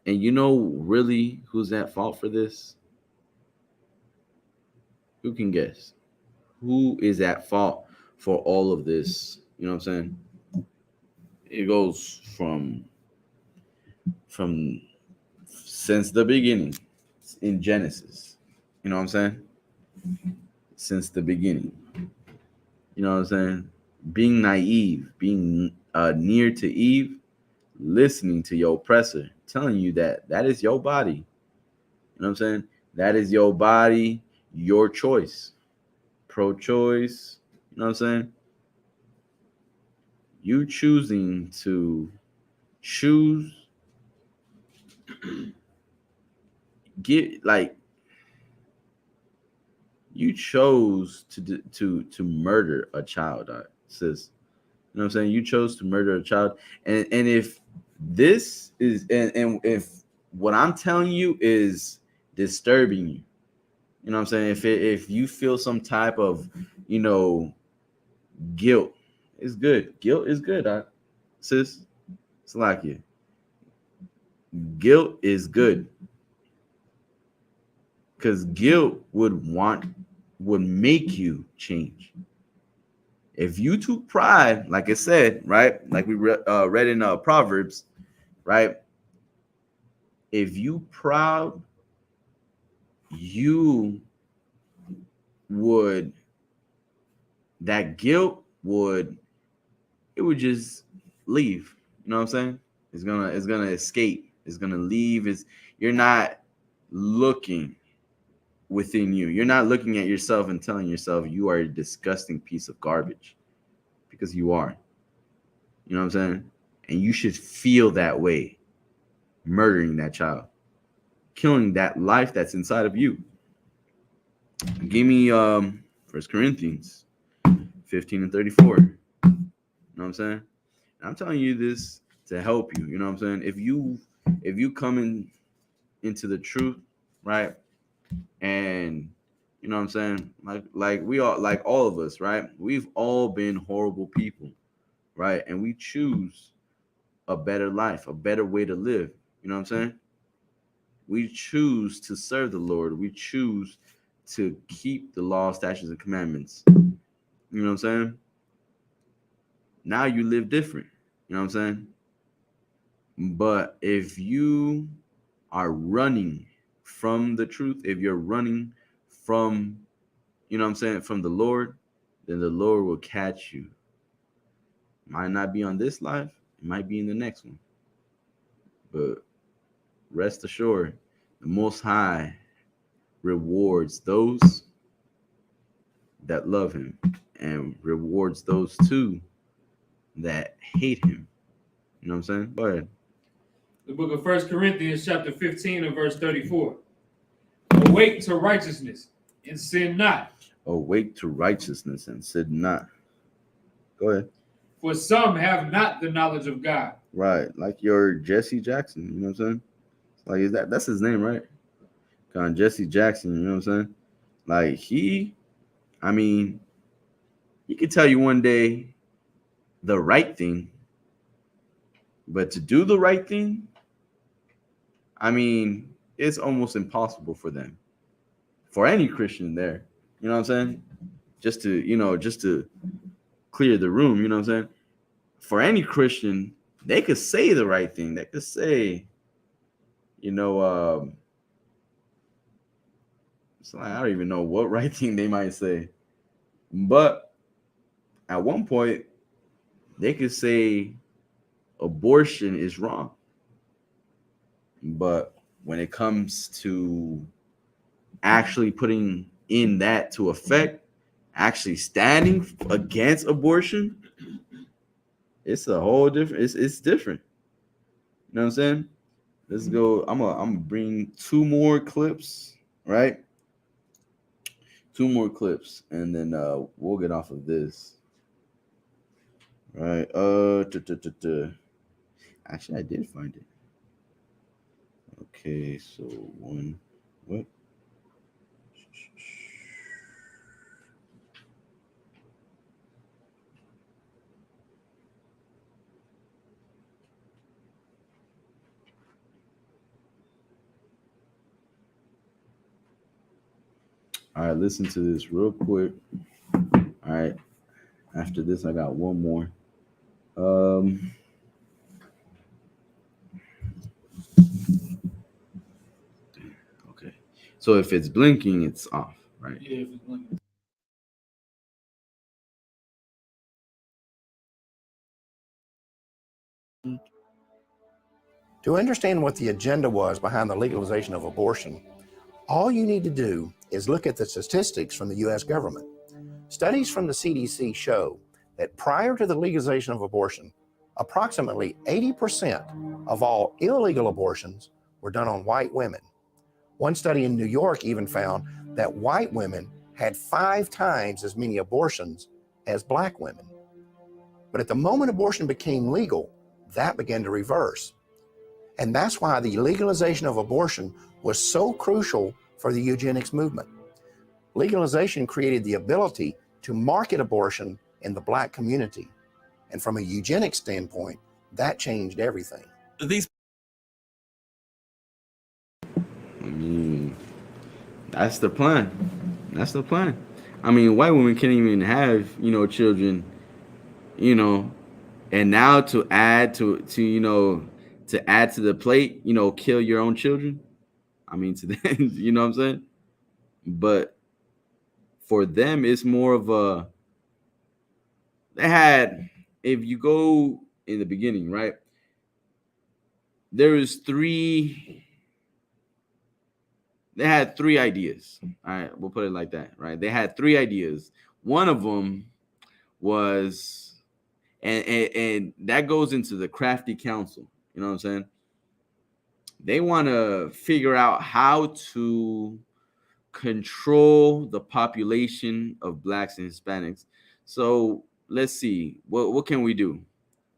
and you know, really, who's at fault for this? Who can guess? Who is at fault for all of this? You know what I'm saying? It goes from since the beginning in Genesis. You know what I'm saying? Since the beginning. You know what I'm saying? Being naive, being near to Eve, listening to your oppressor, telling you that is your body. You know what I'm saying? That is your body, your choice. Pro-choice. You know what I'm saying? You choosing to choose get like you chose to murder a child, sis. You know what I'm saying? You chose to murder a child. And if this is and if what I'm telling you is disturbing you, you know what I'm saying? If you feel some type of, you know, guilt, it's good. Guilt is good, sis. It's like you. Guilt is good. Because guilt would make you change. If you took pride, like I said, right? Like we read in Proverbs, right? If you proud, you would, that guilt would just leave. You know what I'm saying? It's gonna escape. It's gonna leave. You're not looking within you. You're not looking at yourself and telling yourself you are a disgusting piece of garbage, because you are. You know what I'm saying? And you should feel that way, murdering that child, killing that life that's inside of you. Give me 1 Corinthians 15:34. You know what I'm saying? And I'm telling you this to help you. You know what I'm saying? If you come into the truth, right? And you know what I'm saying? Like we all, like all of us, right? We've all been horrible people, right? And we choose a better life, a better way to live. You know what I'm saying? We choose to serve the Lord. We choose to keep the law, statutes, and commandments. You know what I'm saying? Now you live different. You know what I'm saying? But if you are running from the truth, if you're running from, you know what I'm saying, from the Lord, then the Lord will catch you. Might not be on this life, it might be in the next one. But rest assured, the Most High rewards those that love him and rewards those too that hate him. You know what I'm saying? Go ahead. The book of 1 Corinthians chapter 15 and verse 34. Awake to righteousness and sin not. Awake to righteousness and sin not. Go ahead. For some have not the knowledge of God. Right. Like your Jesse Jackson. You know what I'm saying? Like, is that's his name, right? Kind of Jesse Jackson. You know what I'm saying? Like he could tell you one day the right thing, but to do the right thing, it's almost impossible for them. For any Christian there. You know what I'm saying? Just to clear the room, you know what I'm saying? For any Christian, they could say the right thing. They could say, it's like, I don't even know what right thing they might say. But at one point, they could say abortion is wrong. But when it comes to actually putting in that to effect, actually standing against abortion, it's a whole different, it's different. You know what I'm saying? Let's go. I'm gonna bring two more clips, right? Two more clips, and then we'll get off of this. Right. Actually, I did find it. Okay, so what? All right, listen to this real quick. All right. After this, I got one more. Okay. So if it's blinking, it's off, right? Yeah, if it's blinking. To understand what the agenda was behind the legalization of abortion, all you need to do is look at the statistics from the U.S. government. Studies from the CDC show that prior to the legalization of abortion, approximately 80% of all illegal abortions were done on white women. One study in New York even found that white women had 5 times as many abortions as black women. But at the moment abortion became legal, that began to reverse. And that's why the legalization of abortion was so crucial for the eugenics movement. Legalization created the ability to market abortion in the black community. And from a eugenics standpoint, that changed everything. That's the plan. That's the plan. White women can't even have, children, and now to add to the plate, kill your own children. To them, you know what I'm saying? But for them, it's more of a, if you go in the beginning, right? They had 3 ideas. All right, we'll put it like that, right? They had 3 ideas. One of them was, and that goes into the crafty council. You know what I'm saying? They want to figure out how to control the population of blacks and Hispanics. So let's see, what can we do?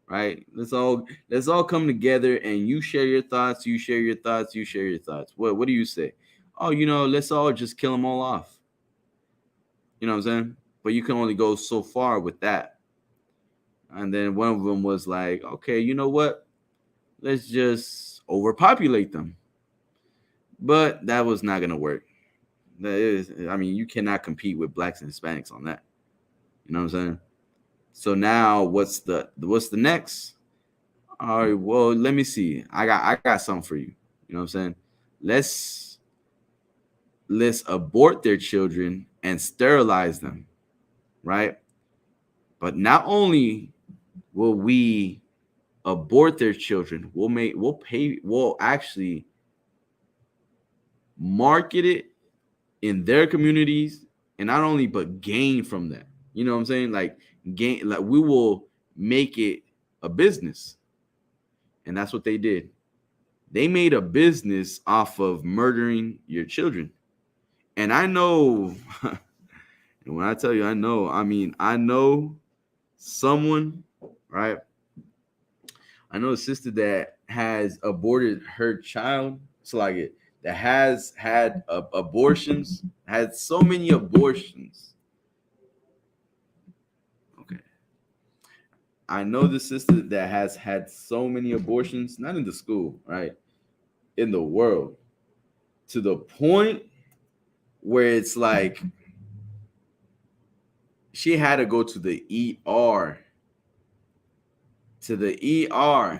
Right? Let's all come together and you share your thoughts, you share your thoughts, you share your thoughts. What do you say? Oh, let's all just kill them all off. You know what I'm saying? But you can only go so far with that. And then one of them was like, okay, you know what? Let's just overpopulate them. But that was not going to work. You cannot compete with blacks and Hispanics on that. You know what I'm saying? So now what's the next? All right, well, let me see. I got something for you. You know what I'm saying? Let's abort their children and sterilize them, right? But not only will we abort their children, we'll actually market it in their communities, and not only but gain from that. You know what I'm saying? Like gain, like we will make it a business. And that's what they did. They made a business off of murdering your children. And I know, and when I tell you I know, I mean I know someone, right? I know a sister that has aborted her child. So like it that has had abortions, had so many abortions. Okay. I know the sister that has had so many abortions, not in the school, right? In the world, to the point where it's like she had to go to the ER. To the ER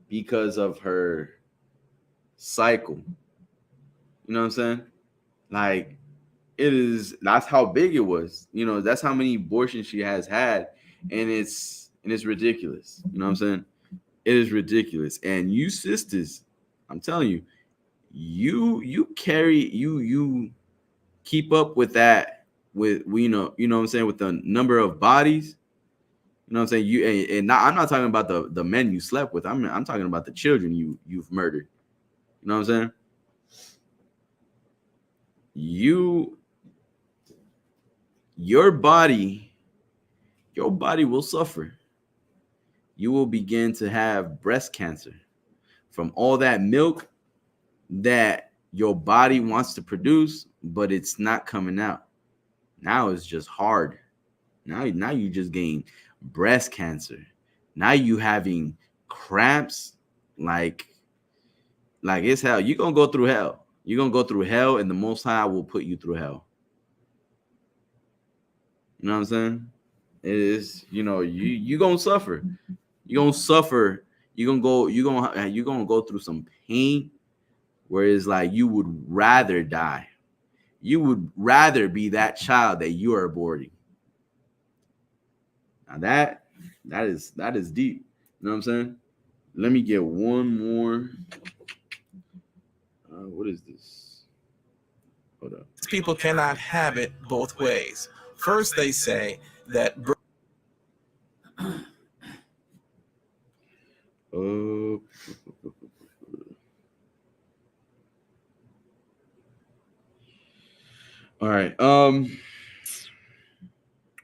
because of her cycle. You know what I'm saying? Like that's how big it was. You know, that's how many abortions she has had, and it's ridiculous. You know what I'm saying? It is ridiculous. And you sisters, I'm telling you, you keep up with that, with you know what I'm saying, with the number of bodies. You know what I'm saying? I'm not talking about the men you slept with. I'm talking about the children you've murdered. You know what I'm saying? Your body will suffer. You will begin to have breast cancer from all that milk that your body wants to produce, but it's not coming out. Now it's just hard. Now you just gain breast cancer. Now you having cramps, like it's hell. You're gonna go through hell. You're gonna go through hell, and the Most High will put you through hell. You know what I'm saying? It is, you gonna suffer. You're gonna suffer. You're gonna go through some pain where it's like you would rather die. You would rather be that child that you are aborting. Now that is deep. You know what I'm saying? Let me get one more. What is this? Hold up. People cannot have it both ways. First, they say that. All right.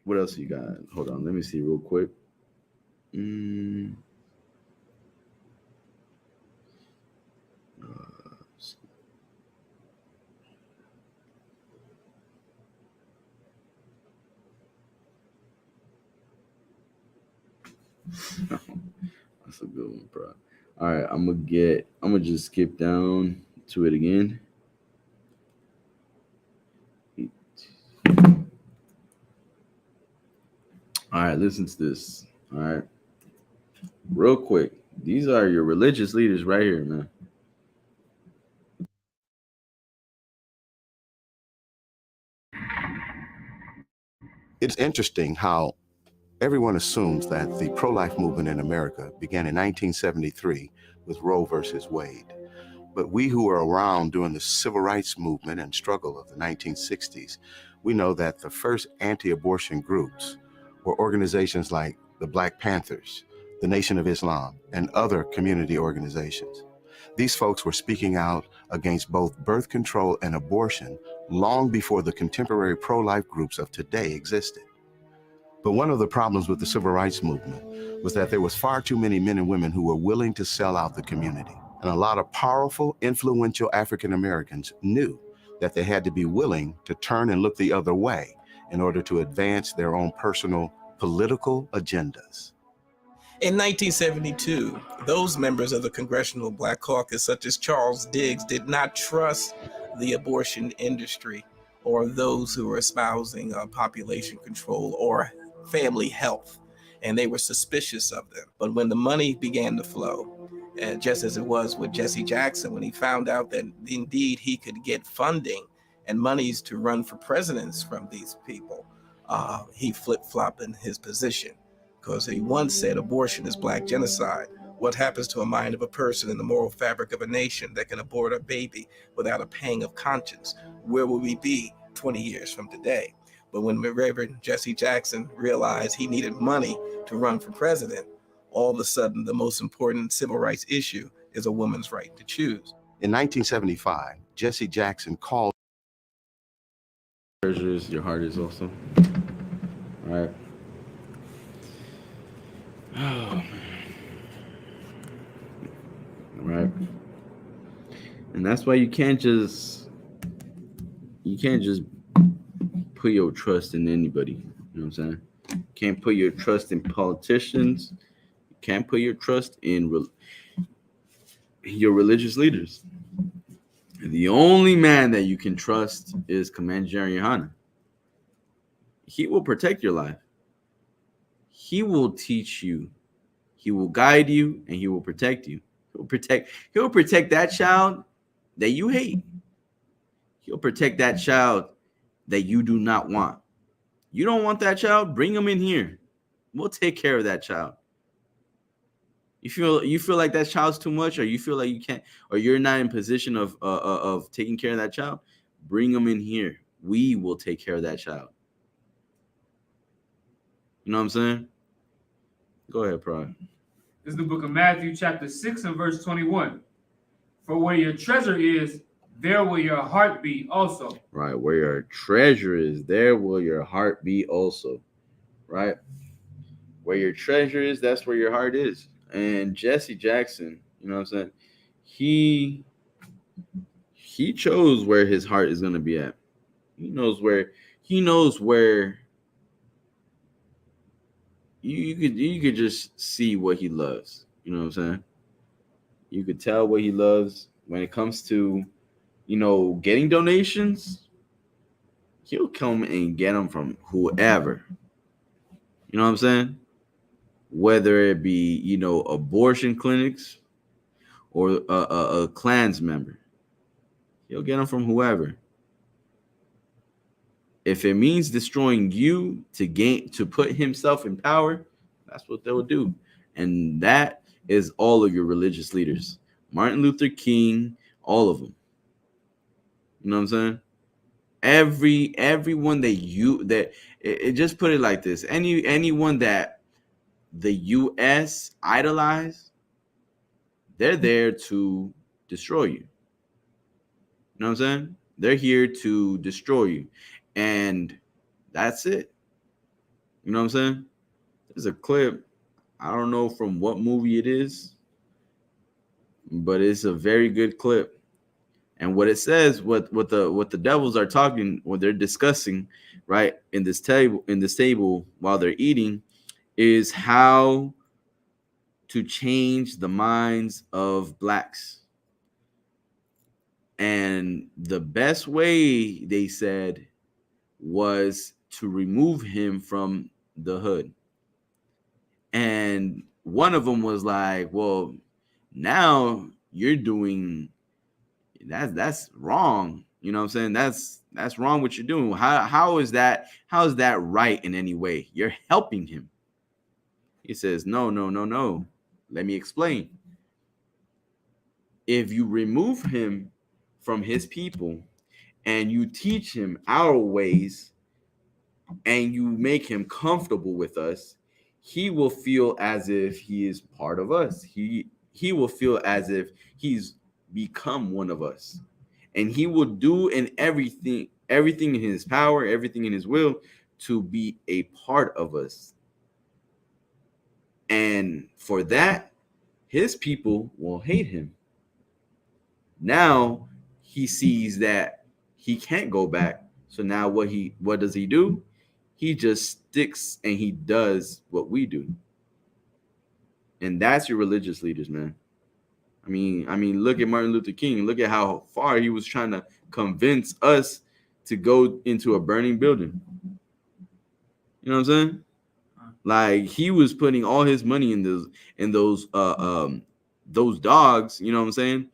What else you got? Hold on. Let me see real quick. That's a good one, bro. All right, I'm gonna just skip down to it again. All right, listen to this. All right, real quick. These are your religious leaders right here, man. It's interesting how everyone assumes that the pro-life movement in America began in 1973 with Roe versus Wade. But we who were around during the civil rights movement and struggle of the 1960s, we know that the first anti-abortion groups were organizations like the Black Panthers, the Nation of Islam, and other community organizations. These folks were speaking out against both birth control and abortion long before the contemporary pro-life groups of today existed. But one of the problems with the civil rights movement was that there was far too many men and women who were willing to sell out the community. And a lot of powerful, influential African Americans knew that they had to be willing to turn and look the other way in order to advance their own personal political agendas. In 1972, those members of the Congressional Black Caucus, such as Charles Diggs, did not trust the abortion industry or those who were espousing population control or family health, and they were suspicious of them. But when the money began to flow, just as it was with Jesse Jackson, when he found out that indeed he could get funding and monies to run for presidents from these people, he flip-flopped in his position, because he once said abortion is Black genocide. What happens to a mind of a person in the moral fabric of a nation that can abort a baby without a pang of conscience? Where will we be 20 years from today? But when Reverend Jesse Jackson realized he needed money to run for president, all of a sudden the most important civil rights issue is a woman's right to choose. In 1975, Jesse Jackson called. Treasures, your heart is also. All right. Oh, right. And that's why you can't just put your trust in anybody. You know what I'm saying? You can't put your trust in politicians. You can't put your trust in your religious leaders. The only man that you can trust is Commander Jerry Yohana. He will protect your life. He will teach you. He will guide you, and he will protect you. He'll protect that child that you hate. He'll protect that child that you do not want. You don't want that child? Bring him in here. We'll take care of that child. You feel like that child's too much, or you feel like you can't, or you're not in position of taking care of that child? Bring him in here. We will take care of that child. You know what I'm saying? Go ahead, Pride. This is the book of Matthew, chapter 6 and verse 21. For where your treasure is, there will your heart be also. Right. Where your treasure is, there will your heart be also. Right. Where your treasure is, that's where your heart is. And Jesse Jackson, you know what I'm saying? He chose where his heart is going to be at. He knows where you could just see what he loves. You know what I'm saying? You could tell what he loves when it comes to, getting donations. He'll come and get them from whoever. You know what I'm saying? Whether it be, abortion clinics or a Klans member. He'll get them from whoever. If it means destroying you to put himself in power, that's what they'll do. And that is all of your religious leaders. Martin Luther King, all of them. You know what I'm saying? Everyone just put it like this. Anyone that the US idolize, they're there to destroy you. You know what I'm saying? They're here to destroy you. And that's it. You know what I'm saying? There's a clip. I don't know from what movie it is, but it's a very good clip. And what it says, what the devils are talking, what they're discussing, right, in this table while they're eating, is how to change the minds of blacks. And the best way, they said, was to remove him from the hood. And one of them was like, well, now you're doing that's wrong. You know what I'm saying? That's wrong what you're doing. How is that right in any way? You're helping him. He says, no. Let me explain. If you remove him from his people and you teach him our ways and you make him comfortable with us, he will feel as if he is part of us. He will feel as if he's become one of us. And he will do everything in his power, everything in his will to be a part of us. And for that, his people will hate him. Now he sees that he can't go back. So now what does he do? He just sticks and he does what we do. And that's your religious leaders, man. I mean, look at Martin Luther King. Look at how far he was trying to convince us to go into a burning building. You know what I'm saying? Like, he was putting all his money in those dogs, you know what I'm saying?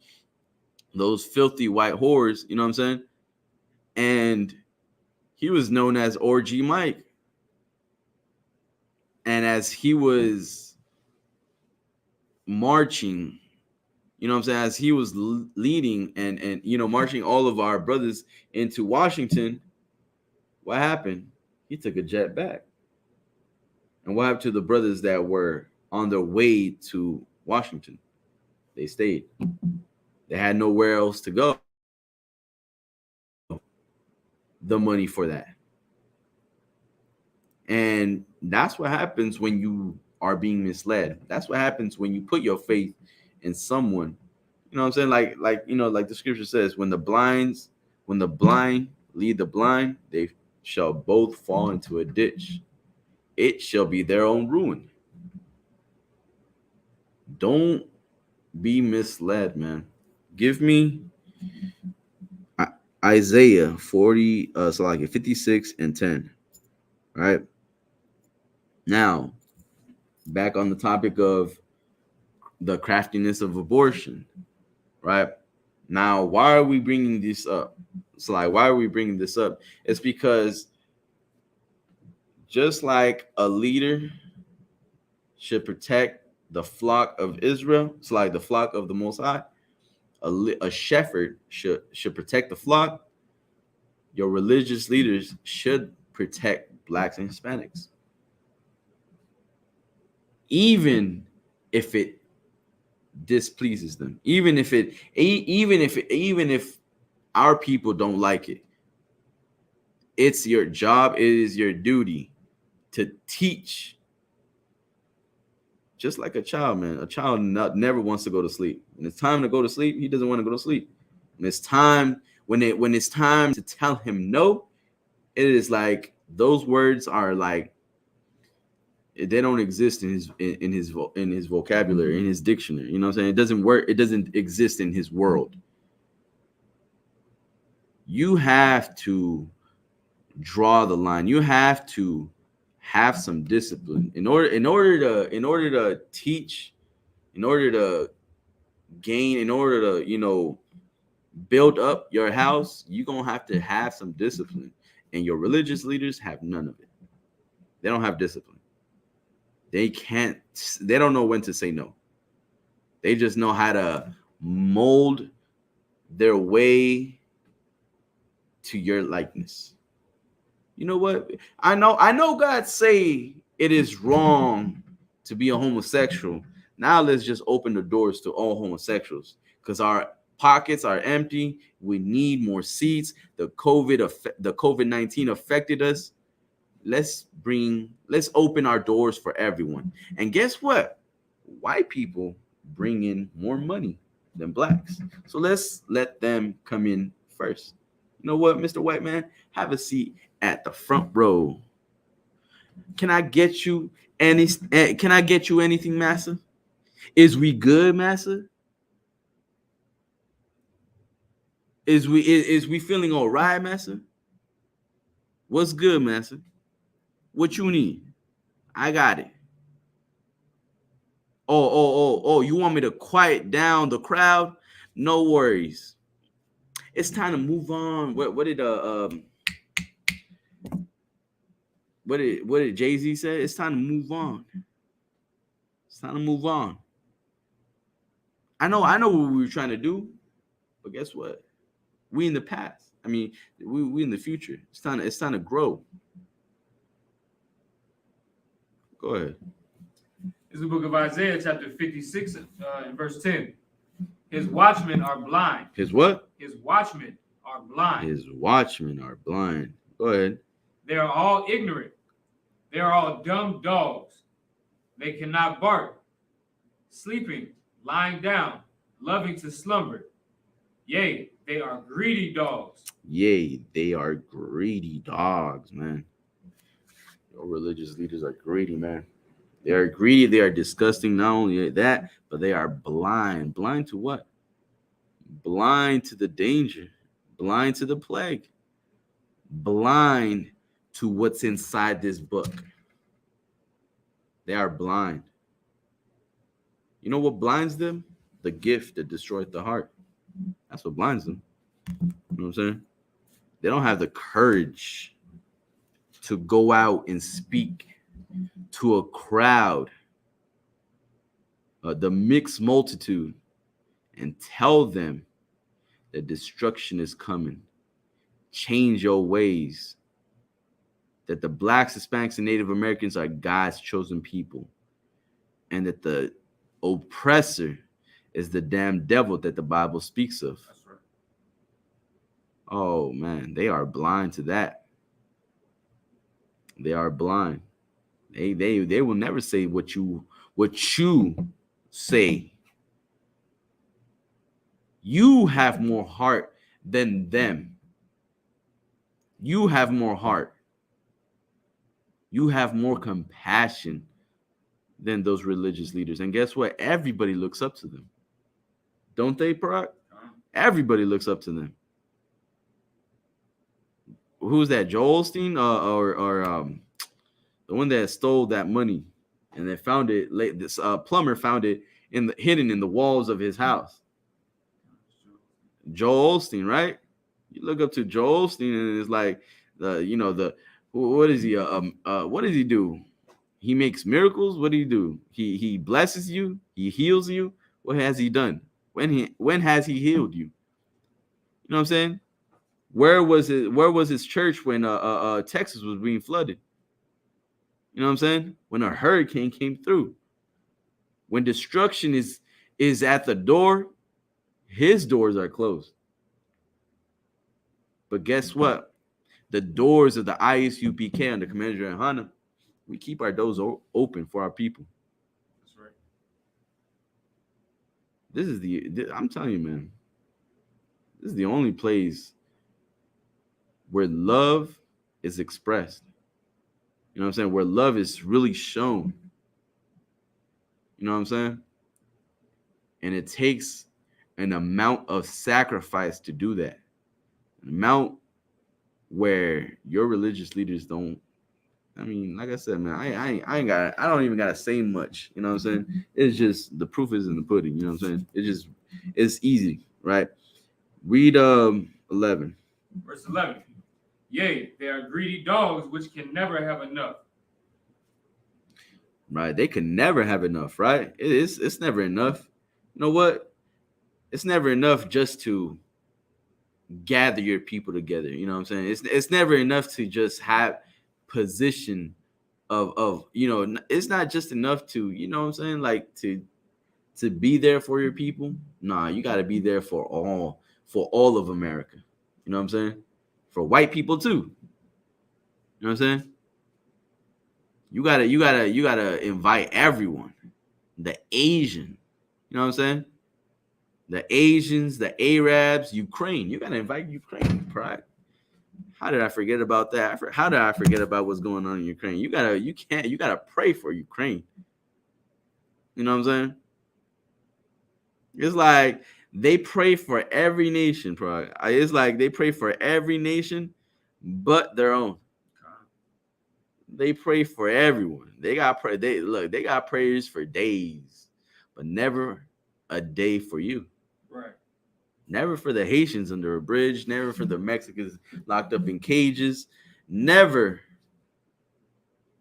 Those filthy white whores, you know what I'm saying? And he was known as Orgy Mike. And as he was marching, you know what I'm saying, as he was leading and you know, marching all of our brothers into Washington, what happened? He took a jet back. And what happened to the brothers that were on their way to Washington? They stayed. They had nowhere else to go. The money for that. And that's what happens when you are being misled. That's what happens when you put your faith in someone. You know what I'm saying? Like you know, like the scripture says, when the blind lead the blind, they shall both fall into a ditch. It shall be their own ruin. Don't be misled, man. Give me Isaiah 56 and 10. Right now, back on the topic of the craftiness of abortion. Right now, why are we bringing this up? So, like, why are we bringing this up? It's because just like a leader should protect the flock of Israel, it's like the flock of the Most High. A shepherd should protect the flock. Your religious leaders should protect blacks and Hispanics, even if it displeases them, even if our people don't like it. It's your job, it is your duty to teach. Just like a child, man. A child never wants to go to sleep. When it's time to go to sleep, he doesn't want to go to sleep. When it's time, when it's time to tell him no, it is like those words are like they don't exist in his vocabulary, in his dictionary. You know what I'm saying? It doesn't work. It doesn't exist in his world. You have to draw the line. You have to have some discipline in order to teach, in order to gain, in order to, you know, build up your house. You're gonna have to have some discipline, and your religious leaders have none of it. They don't have discipline. They don't know when to say no. They just know how to mold their way to your likeness. You know what? I know God say it is wrong to be a homosexual. Now let's just open the doors to all homosexuals, because our pockets are empty. We need more seats. The COVID-19 affected us. Let's open our doors for everyone. And guess what? White people bring in more money than blacks. So let's let them come in first. You know what, Mr. White Man? Have a seat at the front row. Can I get you anything, Massa? Is we good, Massa? Is we feeling all right, Massa? What's good, Massa? What you need? I got it. Oh, you want me to quiet down the crowd? No worries. It's time to move on. What did Jay-Z say? It's time to move on. It's time to move on. I know what we were trying to do, but guess what? We in the past. I mean, we in the future. It's time to grow. Go ahead. It's the book of Isaiah, chapter 56, and verse 10. His watchmen are blind. His what? His watchmen are blind. His watchmen are blind. Go ahead. They are all ignorant. They are all dumb dogs. They cannot bark. Sleeping, lying down, loving to slumber. Yea, they are greedy dogs. Yea, they are greedy dogs, man. Your religious leaders are greedy, man. They are greedy. They are disgusting. Not only that, but they are blind. Blind to what? Blind to the danger. Blind to the plague. Blind to what's inside this book. They are blind. You know what blinds them? The gift that destroyed the heart. That's what blinds them. You know what I'm saying? They don't have the courage to go out and speak to a crowd the mixed multitude, and tell them that destruction is coming. Change your ways. That the blacks, Hispanics, and Native Americans are God's chosen people. And that the oppressor is the damn devil that the Bible speaks of. That's right. Oh man, they are blind to that. They are blind. They will never say what you say. You have more heart than them. You have more heart. You have more compassion than those religious leaders. And guess what? Everybody looks up to them. Don't they, Parag? Everybody looks up to them. Who's that? Joel Osteen or the one that stole that money and they found it late. This plumber found it hidden in the walls of his house. Joel Osteen, right? You look up to Joel Osteen and it's like what is he? What does he do? He makes miracles. What do you do? He blesses you. He heals you. What has he done? When has he healed you? You know what I'm saying? Where was his church when Texas was being flooded? You know what I'm saying? When a hurricane came through. When destruction is at the door, his doors are closed. But guess what? The doors of the ISUPK under Commander Hana, we keep our doors open for our people. That's right. I'm telling you, man, this is the only place where love is expressed. You know what I'm saying? Where love is really shown. You know what I'm saying? And it takes an amount of sacrifice to do that. An amount where your religious leaders don't. I mean, like I said, man, I don't even gotta say much. You know what I'm saying? It's just the proof is in the pudding. You know what I'm saying? It's easy, right? Read 11. Verse 11. Yea, they are greedy dogs which can never have enough. Right, they can never have enough, right? It's never enough. You know what? It's never enough just to gather your people together. You know what I'm saying? It's never enough to just have position of it's not just enough to, you know what I'm saying, like to be there for your people. Nah, you got to be there for all of America. You know what I'm saying? For white people too. You know what I'm saying? You gotta invite everyone. The Asian, you know what I'm saying? The Asians, the Arabs, Ukraine. You gotta invite Ukraine, right? How did I forget about that? How did I forget about what's going on in Ukraine? You gotta pray for Ukraine. You know what I'm saying? It's like they pray for every nation, bro. It's like they pray for every nation but their own. They pray for everyone. They got prayers for days, but never a day for you. Right. Never for the Haitians under a bridge, never for the Mexicans locked up in cages, never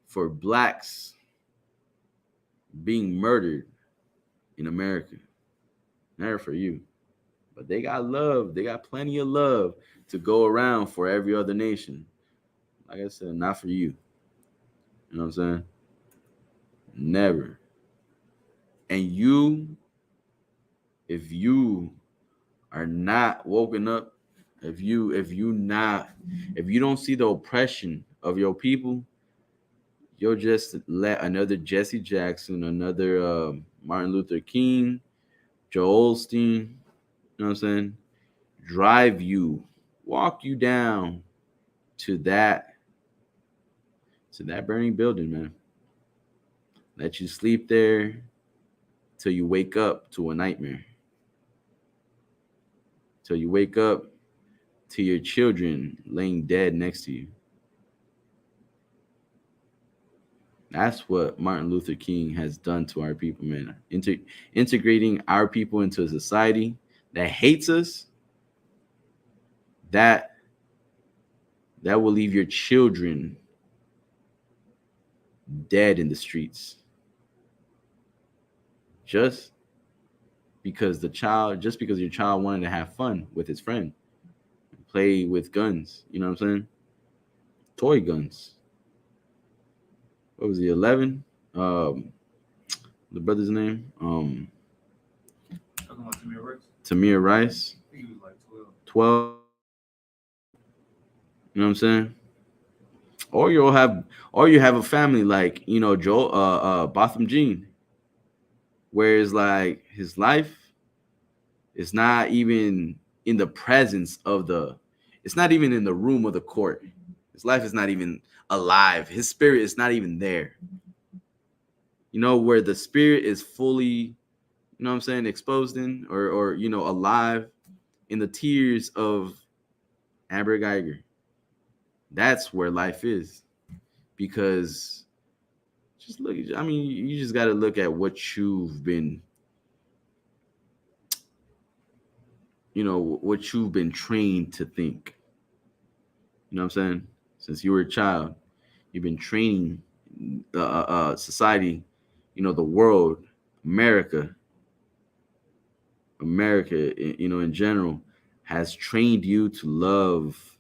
for blacks being murdered in America. Never for you. But they got love. They got plenty of love to go around for every other nation. Like I said, not for you. You know what I'm saying? Never. And if you are not woken up, if you don't see the oppression of your people, you'll just let another Jesse Jackson, another Martin Luther King, Joel Osteen, you know what I'm saying, walk you down to that burning building, man. Let you sleep there till you wake up to a nightmare. Till you wake up to your children laying dead next to you. That's what Martin Luther King has done to our people, man. Integrating our people into a society that hates us, that will leave your children dead in the streets. just because your child wanted to have fun with his friend, play with guns. You know what I'm saying? Toy guns. What was he? 11? The brother's name? Talking about Tamir Rice. Tamir Rice. I think he was like 12. You know what I'm saying? Or you have a family like, you know, Botham Jean, where it's like his life is not even in the presence of it's not even in the room of the court. His life is not even alive. His spirit is not even there. You know, where the spirit is fully, you know what I'm saying, exposed in or you know, alive in the tears of Amber Geiger. That's where life is. Because just look, I mean, you just got to look at what you've been, you know, what you've been trained to think. You know what I'm saying? Since you were a child, you've been training the society, you know, the world, America, you know, in general, has trained you to love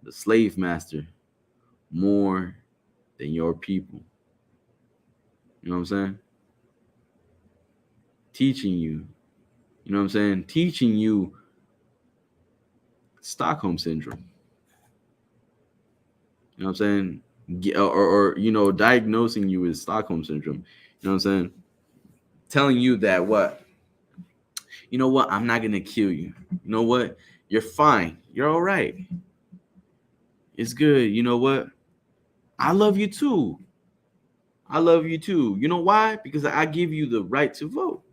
the slave master more than your people. You know what I'm saying? Teaching you know what I'm saying? Teaching you Stockholm syndrome. You know what I'm saying? Or you know, diagnosing you with Stockholm syndrome. You know what I'm saying? Telling you that what? You know what? I'm not going to kill you. You know what? You're fine. You're all right. It's good. You know what? I love you too. I love you too. You know why? Because I give you the right to vote.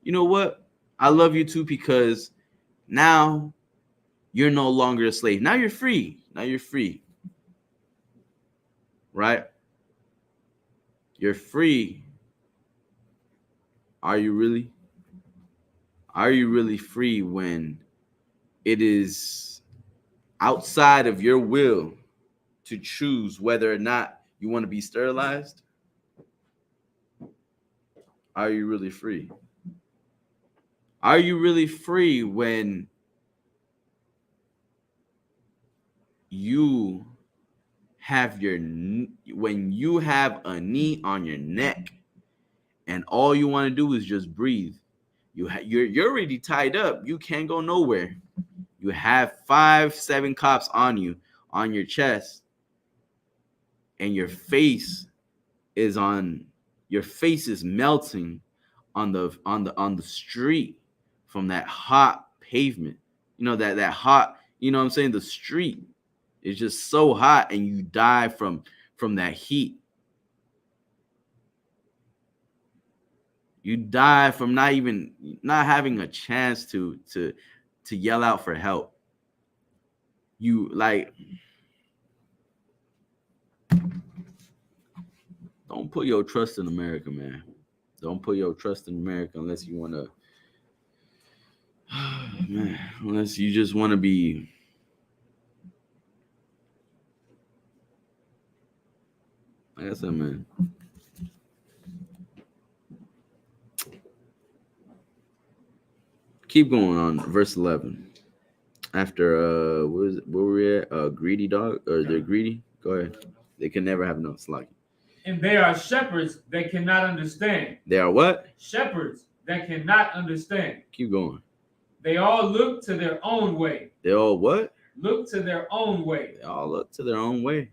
You know what? I love you too because now you're no longer a slave. Now you're free. Now you're free. Right? You're free. Are you really? Are you really free when it is outside of your will to choose whether or not you want to be sterilized? Are you really free? Are you really free when you have a knee on your neck and all you want to do is just breathe? You're already tied up. You can't go nowhere. You have 5-7 cops on you, on your chest, and your face is melting on the street from that hot pavement. You know, that hot, you know what I'm saying? The street is just so hot and you die from that heat. You die from not having a chance to yell out for help. You like, don't put your trust in America, man. Don't put your trust in America unless you want to, man, unless you just want to be, like I said, man. Keep going on verse 11. After where were we at? Greedy dog, or they're greedy? Go ahead. They can never have enough. Sluggy. And they are shepherds that cannot understand. They are what? Shepherds that cannot understand. Keep going. They all look to their own way. They all what? Look to their own way. They all look to their own way.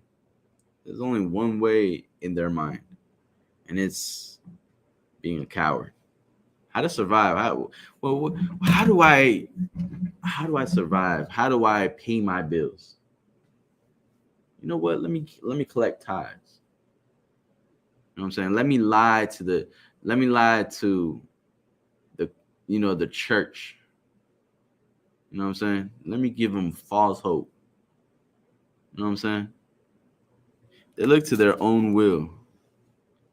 There's only one way in their mind, and it's being a coward. How to survive? How do I survive? How do I pay my bills? You know what? Let me collect tithes. You know what I'm saying? Let me lie to the the church. You know what I'm saying? Let me give them false hope. You know what I'm saying? They look to their own will,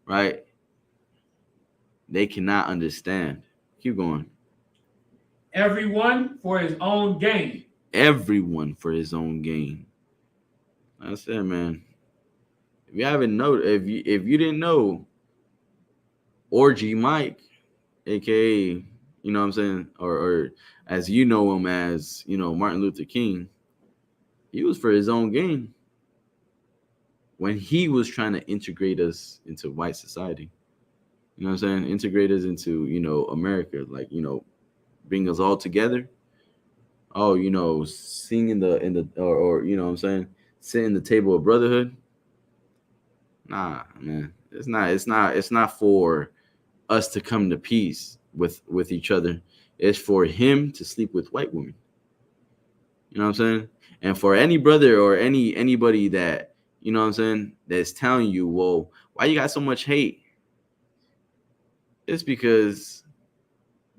right? They cannot understand. Keep going. Everyone for his own gain. Everyone for his own gain. That's it, man. If you haven't known, if you didn't know, Orgy Mike, aka, you know what I'm saying, or as you know him as, you know, Martin Luther King, he was for his own gain when he was trying to integrate us into white society. You know what I'm saying? Integrate us into, you know, America, like, you know, bring us all together. Oh, you know, sing in the or you know what I'm saying, sit in the table of brotherhood. Nah, man. It's not for us to come to peace with each other. It's for him to sleep with white women. You know what I'm saying? And for any brother or anybody that, you know what I'm saying, that's telling you, well, why you got so much hate? It's because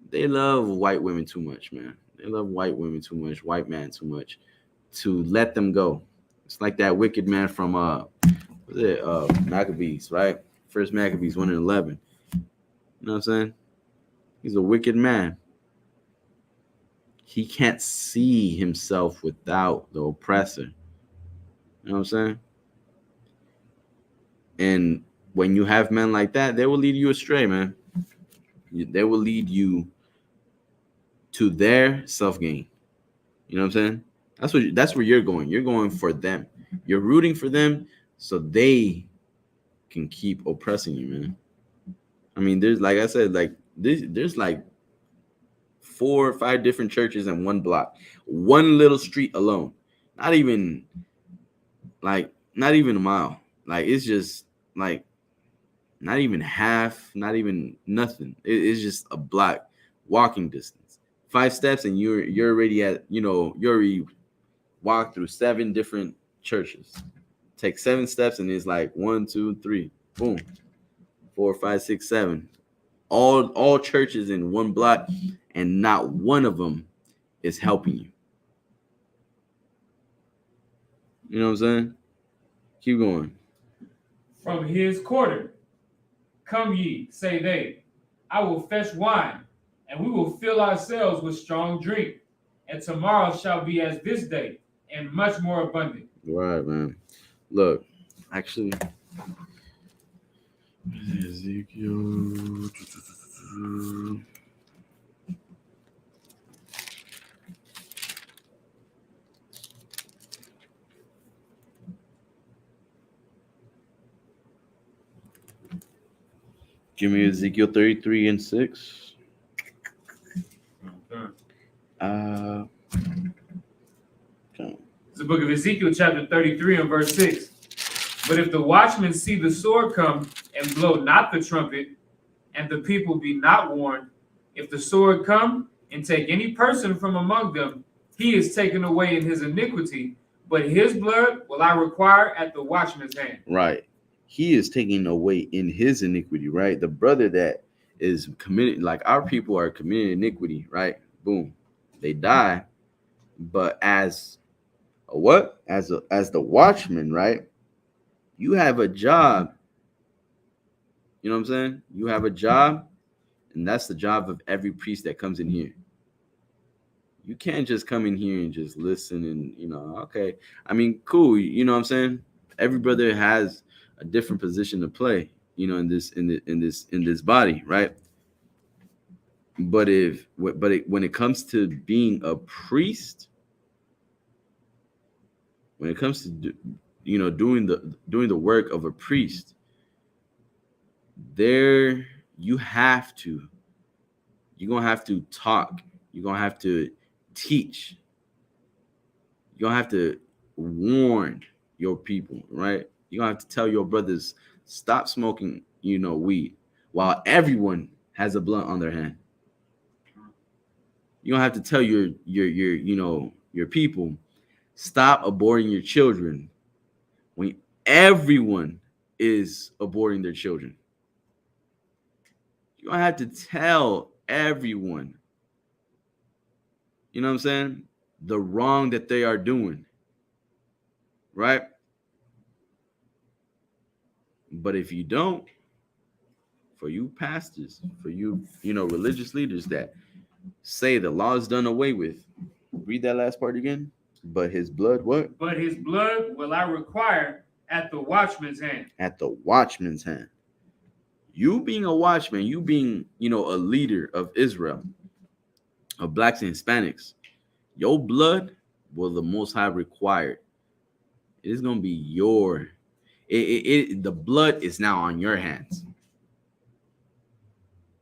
they love white women too much, man. They love white women too much, white man too much, to let them go. It's like that wicked man from Maccabees, right? First Maccabees 1:11. You know what I'm saying? He's a wicked man. He can't see himself without the oppressor. You know what I'm saying? And when you have men like that, they will lead you astray, man. They will lead you to their self-gain. You know what I'm saying? That's where you're going. You're going for them. You're rooting for them so they can keep oppressing you, man. I mean, there's, like I said, like there's like 4 or 5 different churches in one block, one little street alone. Not even a mile. Like, it's just like not even half, not even nothing. It's just a block walking distance. 5 steps and you're already at, you know, you already walked through 7 different churches. Take 7 steps and it's like 1, 2, 3, boom, 4, 5, 6, 7. All churches in one block, and not one of them is helping you. You know what I'm saying? Keep going. From his quarter, come ye, say they, I will fetch wine, and we will fill ourselves with strong drink, and tomorrow shall be as this day, and much more abundant. Right, man. Look, actually, Ezekiel. Give me Ezekiel 33:6. Okay. It's the book of Ezekiel, chapter 33 and verse 6. But if the watchmen see the sword come and blow not the trumpet, and the people be not warned, if the sword come and take any person from among them, he is taken away in his iniquity, but his blood will I require at the watchman's hand. Right. He is taken away in his iniquity, right? The brother that is committed, like our people are committing iniquity, right? Boom. They die. But as a what? As the watchman, right? You have a job. You know what I'm saying? You have a job, and that's the job of every priest that comes in here. You can't just come in here and just listen and, you know, okay. I mean, cool. You know what I'm saying? Every brother has a different position to play, you know, in this body, right? But when it comes to being a priest, when it comes to doing the work of a priest, you're gonna have to talk, you're gonna have to teach, you're gonna have to warn your people, right? You're gonna have to tell your brothers, stop smoking, weed, while everyone has a blunt on their hand. You're gonna have to tell your people, stop aborting your children when everyone is aborting their children. You're gonna have to tell everyone, you know what I'm saying, the wrong that they are doing, right? But if you don't, for you pastors, for you, religious leaders that say the law is done away with, read that last part again. But his blood, what? But his blood will I require at the watchman's hand. At the watchman's hand. You being a watchman, you being, a leader of Israel, of blacks and Hispanics, your blood will the Most High require. It is going to be the blood is now on your hands.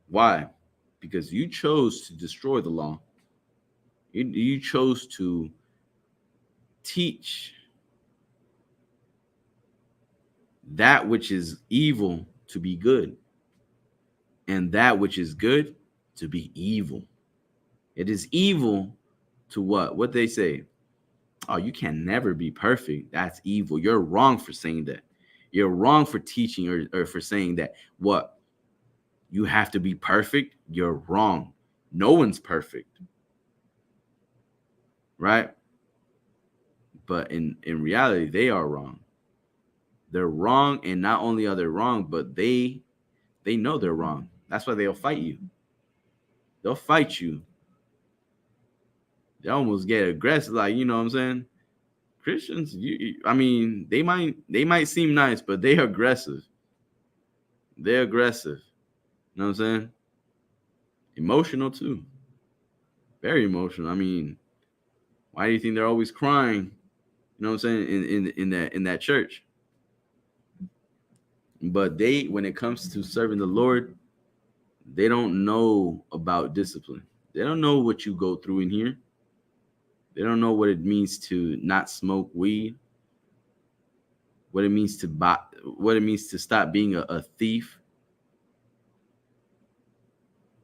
Why? Because you chose to destroy the law. You chose to teach that which is evil to be good, and that which is good to be evil. It is evil to what? What they say? Oh, you can never be perfect. That's evil. You're wrong for saying that. You're wrong for teaching or for saying that. What? You have to be perfect. You're wrong. No one's perfect. Right? But in reality, they are wrong. They're wrong, and not only are they wrong, but they know they're wrong. That's why they'll fight you. They'll fight you. They almost get aggressive, like, you know what I'm saying? Christians, they might seem nice, but they're aggressive. They're aggressive. You know what I'm saying? Emotional too. Very emotional. Why do you think they're always crying? You know what I'm saying? In that church. But when it comes to serving the Lord, they don't know about discipline. They don't know what you go through in here. They don't know what it means to not smoke weed. What it means to stop being a thief.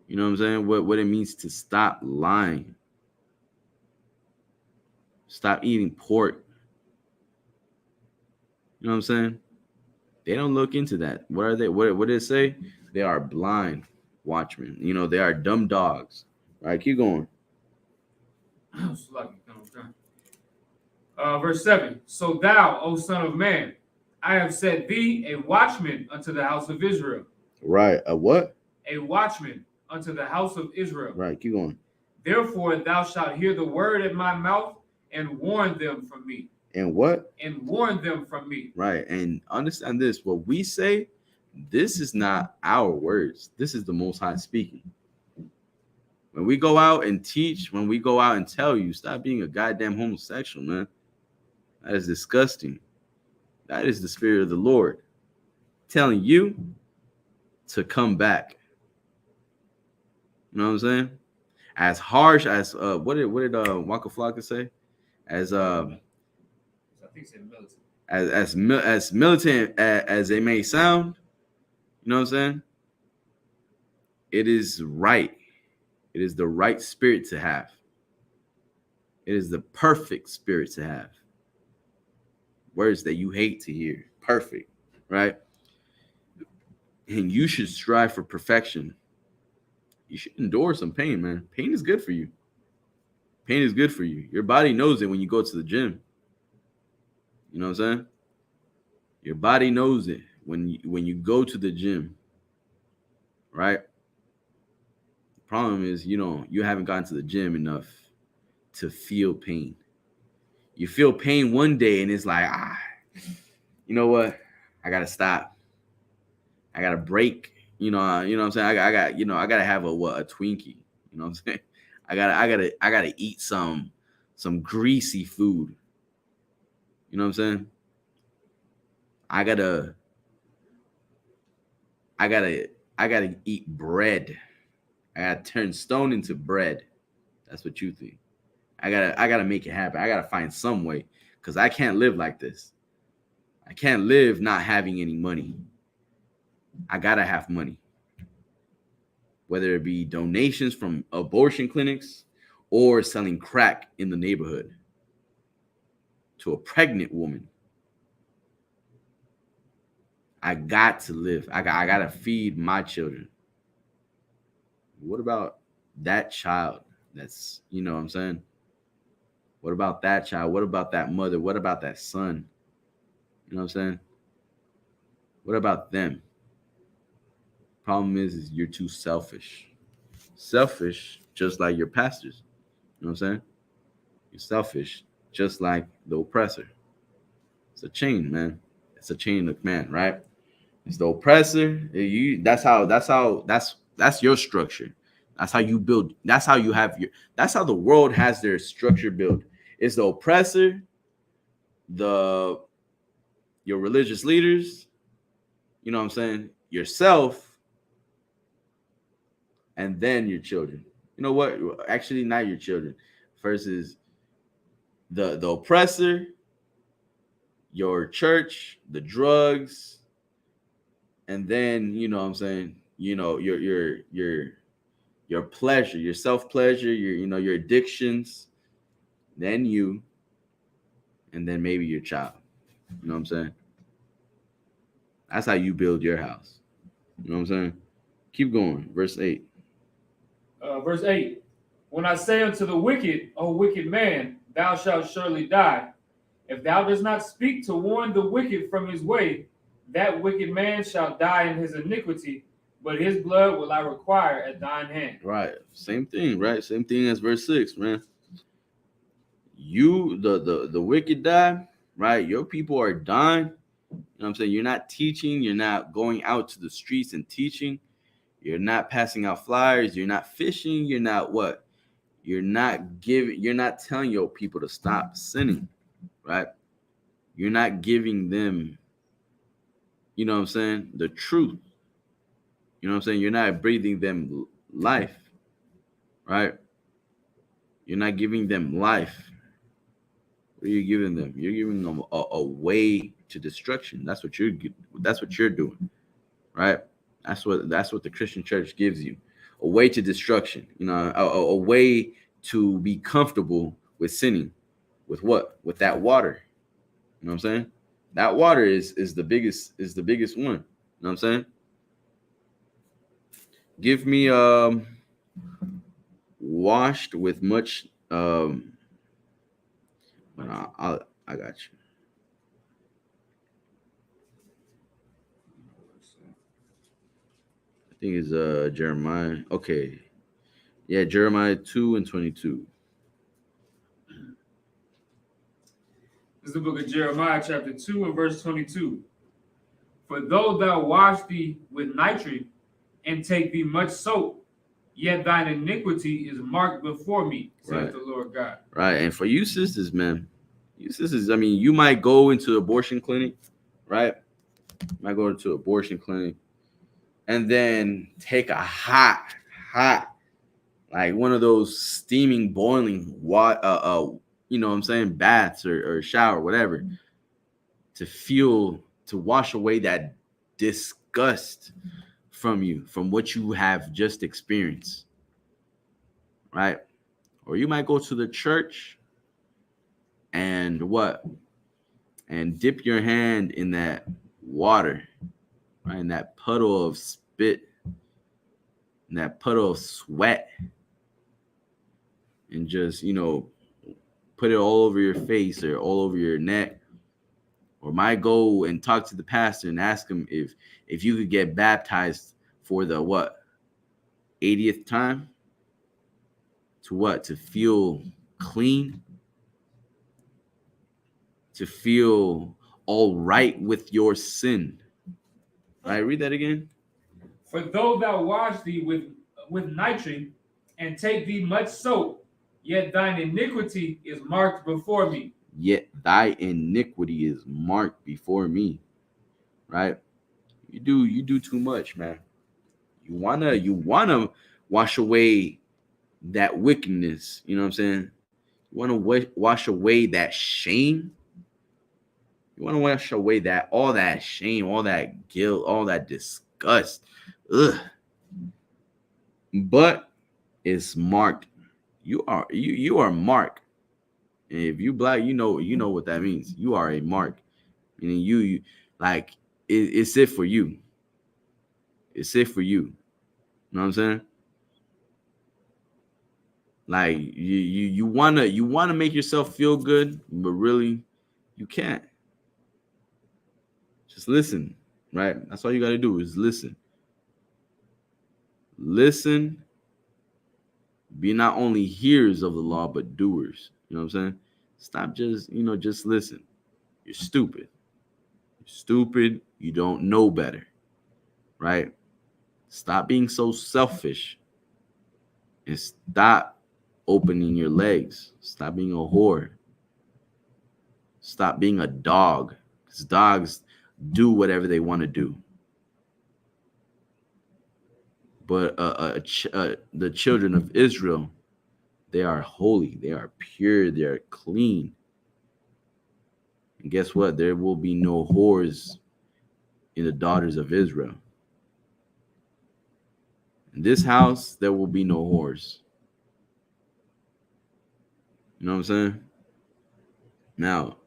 You know what I'm saying? What it means to stop lying. Stop eating pork. You know what I'm saying? They don't look into that. What are they? What did it say? They are blind watchmen. They are dumb dogs. All right, keep going. Verse 7. So thou, O son of man, I have set thee a watchman unto the house of Israel. Right. A what? A watchman unto the house of Israel. Right. Keep going. Therefore thou shalt hear the word in my mouth and warn them from me. And what? And warn them from me. Right. And understand this. What we say, this is not our words. This is the Most High speaking. When we go out and teach, when we go out and tell you, stop being a goddamn homosexual, man. That is disgusting. That is the Spirit of the Lord telling you to come back. You know what I'm saying? As harsh as what did Waka Flocka say? As as militant as they may sound, you know what I'm saying? It is right. It is the right spirit to have. It is the perfect spirit to have. Words that you hate to hear. Perfect, right? And you should strive for perfection. You should endure some pain, man. Pain is good for you. Pain is good for you. Your body knows it when you go to the gym. You know what I'm saying? Your body knows it when you go to the gym, right? The problem is, you haven't gotten to the gym enough to feel pain. You feel pain one day and it's like, you know what? I gotta stop. I gotta break. You know what I'm saying? I gotta have a Twinkie. You know what I'm saying? I gotta eat some greasy food. You know what I'm saying? I gotta eat bread. I gotta turn stone into bread. That's what you think. I gotta make it happen. I gotta find some way, because I can't live like this. I can't live not having any money. I gotta have money. Whether it be donations from abortion clinics or selling crack in the neighborhood to a pregnant woman. I got to live. I gotta feed my children. What about that child? That's, you know what I'm saying? What about that child? What about that mother? What about that son? You know what I'm saying? What about them? Problem is you're too selfish. Selfish, just like your pastors. You know what I'm saying? You're selfish, just like the oppressor. It's a chain, man. It's a chain of command, right? It's the oppressor. That's your structure. That's how you build. That's how the world has their structure built. It's the oppressor, your religious leaders, you know what I'm saying, yourself, and then your children. You know what? Actually, not your children. First is the oppressor, your church, the drugs, and then, you know what I'm saying, your pleasure, your self-pleasure, your addictions, then you, and then maybe your child. You know what I'm saying? That's how you build your house. You know what I'm saying? Keep going. Verse 8. Verse 8. When I say unto the wicked, O wicked man, thou shalt surely die. If thou dost not speak to warn the wicked from his way, that wicked man shall die in his iniquity, but his blood will I require at thine hand. Right. Same thing, right? Same thing as verse 6, man. You, the wicked die, right? Your people are dying. You know what I'm saying? You're not teaching. You're not going out to the streets and teaching. You're not passing out flyers. You're not fishing. You're not what? You're not telling your people to stop sinning, right? You're not giving them, you know what I'm saying, the truth. You know what I'm saying? You're not breathing them life, right? You're not giving them life. What are you giving them? You're giving them a way to destruction. That's what you're doing, right? That's what the Christian church gives you, a way to destruction. You know, a way to be comfortable with sinning. With what? With that water. You know what I'm saying? That water is the biggest one. You know what I'm saying? Give me washed with much I got you. I think it's Jeremiah. Okay. Yeah, Jeremiah 2:22. This is the book of Jeremiah, chapter 2 and verse 22. For though thou wash thee with nitrate and take thee much soap, yet thine iniquity is marked before me, saith the Lord God. Right. And for you sisters, man, I mean, you might go into abortion clinic, right? You might go into abortion clinic and then take a hot, like one of those steaming, boiling water, you know what I'm saying, baths or shower, whatever, to wash away that disgust from you, from what you have just experienced, right? Or you might go to the church and dip your hand in that water, right? In that puddle of spit, in that puddle of sweat, and just, put it all over your face or all over your neck. Or might go and talk to the pastor and ask him if you could get baptized for the 80th time? To feel clean? To feel all right with your sin. All right, read that again. For though thou wash thee with nitrate and take thee much soap, yet thine iniquity is marked before me. Yet thy iniquity is marked before me. Right? You do too much, man. You wanna wash away that wickedness. You know what I'm saying? You wanna wash away that shame. You want to wash away all that shame, all that guilt, all that disgust. Ugh. But it's marked. You are marked. And if you black, you know what that means. You are a mark. And you like it's it for you. It's it for you. You know what I'm saying? Like you wanna make yourself feel good, but really you can't. Just listen, right? That's all you got to do is listen. Listen. Be not only hearers of the law, but doers. You know what I'm saying? Stop just listen. You're stupid. You're stupid. You don't know better. right? Stop being so selfish and stop opening your legs. Stop being a whore. Stop being a dog, because dogs do whatever they want to do. But the children of Israel, they are holy, they are pure, they are clean. And guess what? There will be no whores in the daughters of Israel. In this house, there will be no whores. You know what I'm saying? Now,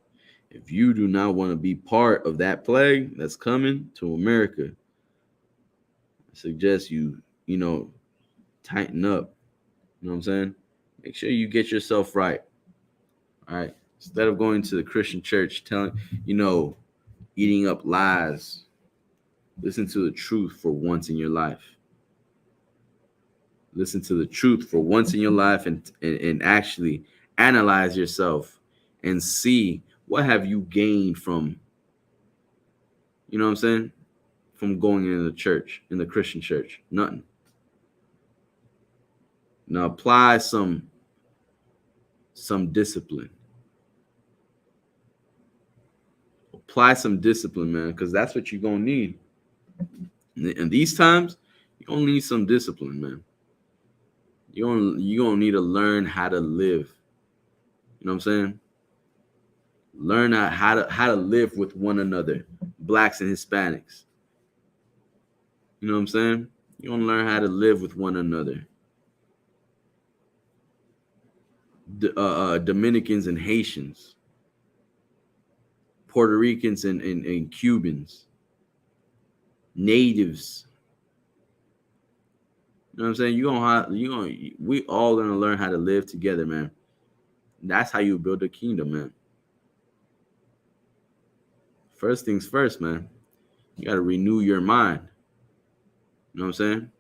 if you do not want to be part of that plague that's coming to America, I suggest you tighten up. You know what I'm saying? Make sure you get yourself right. All right. Instead of going to the Christian church, eating up lies, listen to the truth for once in your life. Listen to the truth for once in your life and actually analyze yourself and see what have you gained from, you know what I'm saying, from going into the church, in the Christian church. Nothing. Now apply some discipline. Apply some discipline, man, because that's what you're going to need. In these times, you're going to need some discipline, man. You're gonna need to learn how to live. You know what I'm saying? Learn how to live with one another, blacks and Hispanics. You know what I'm saying? You're gonna learn how to live with one another. Dominicans and Haitians, Puerto Ricans and Cubans, natives. You know what I'm saying? We all gonna learn how to live together, man. That's how you build a kingdom, man. First things first, man. You gotta renew your mind. You know what I'm saying?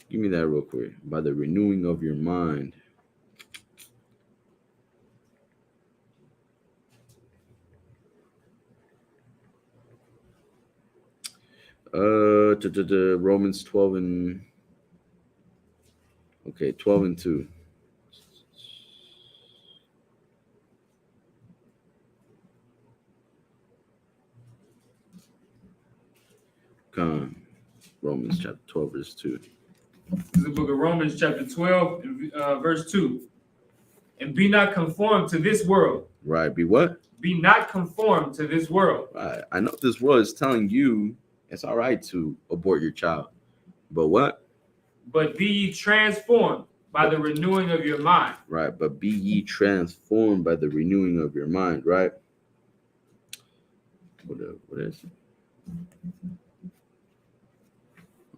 Give me that real quick. By the renewing of your mind. Romans 12 and 2. Come on. Romans chapter 12, verse 2. This is the book of Romans chapter 12, verse 2. And be not conformed to this world. Right. Be what? Be not conformed to this world. Right. I know this world is telling you it's all right to abort your child. But what? But be ye transformed by the renewing of your mind. Right. But be ye transformed by the renewing of your mind. Right. What is it?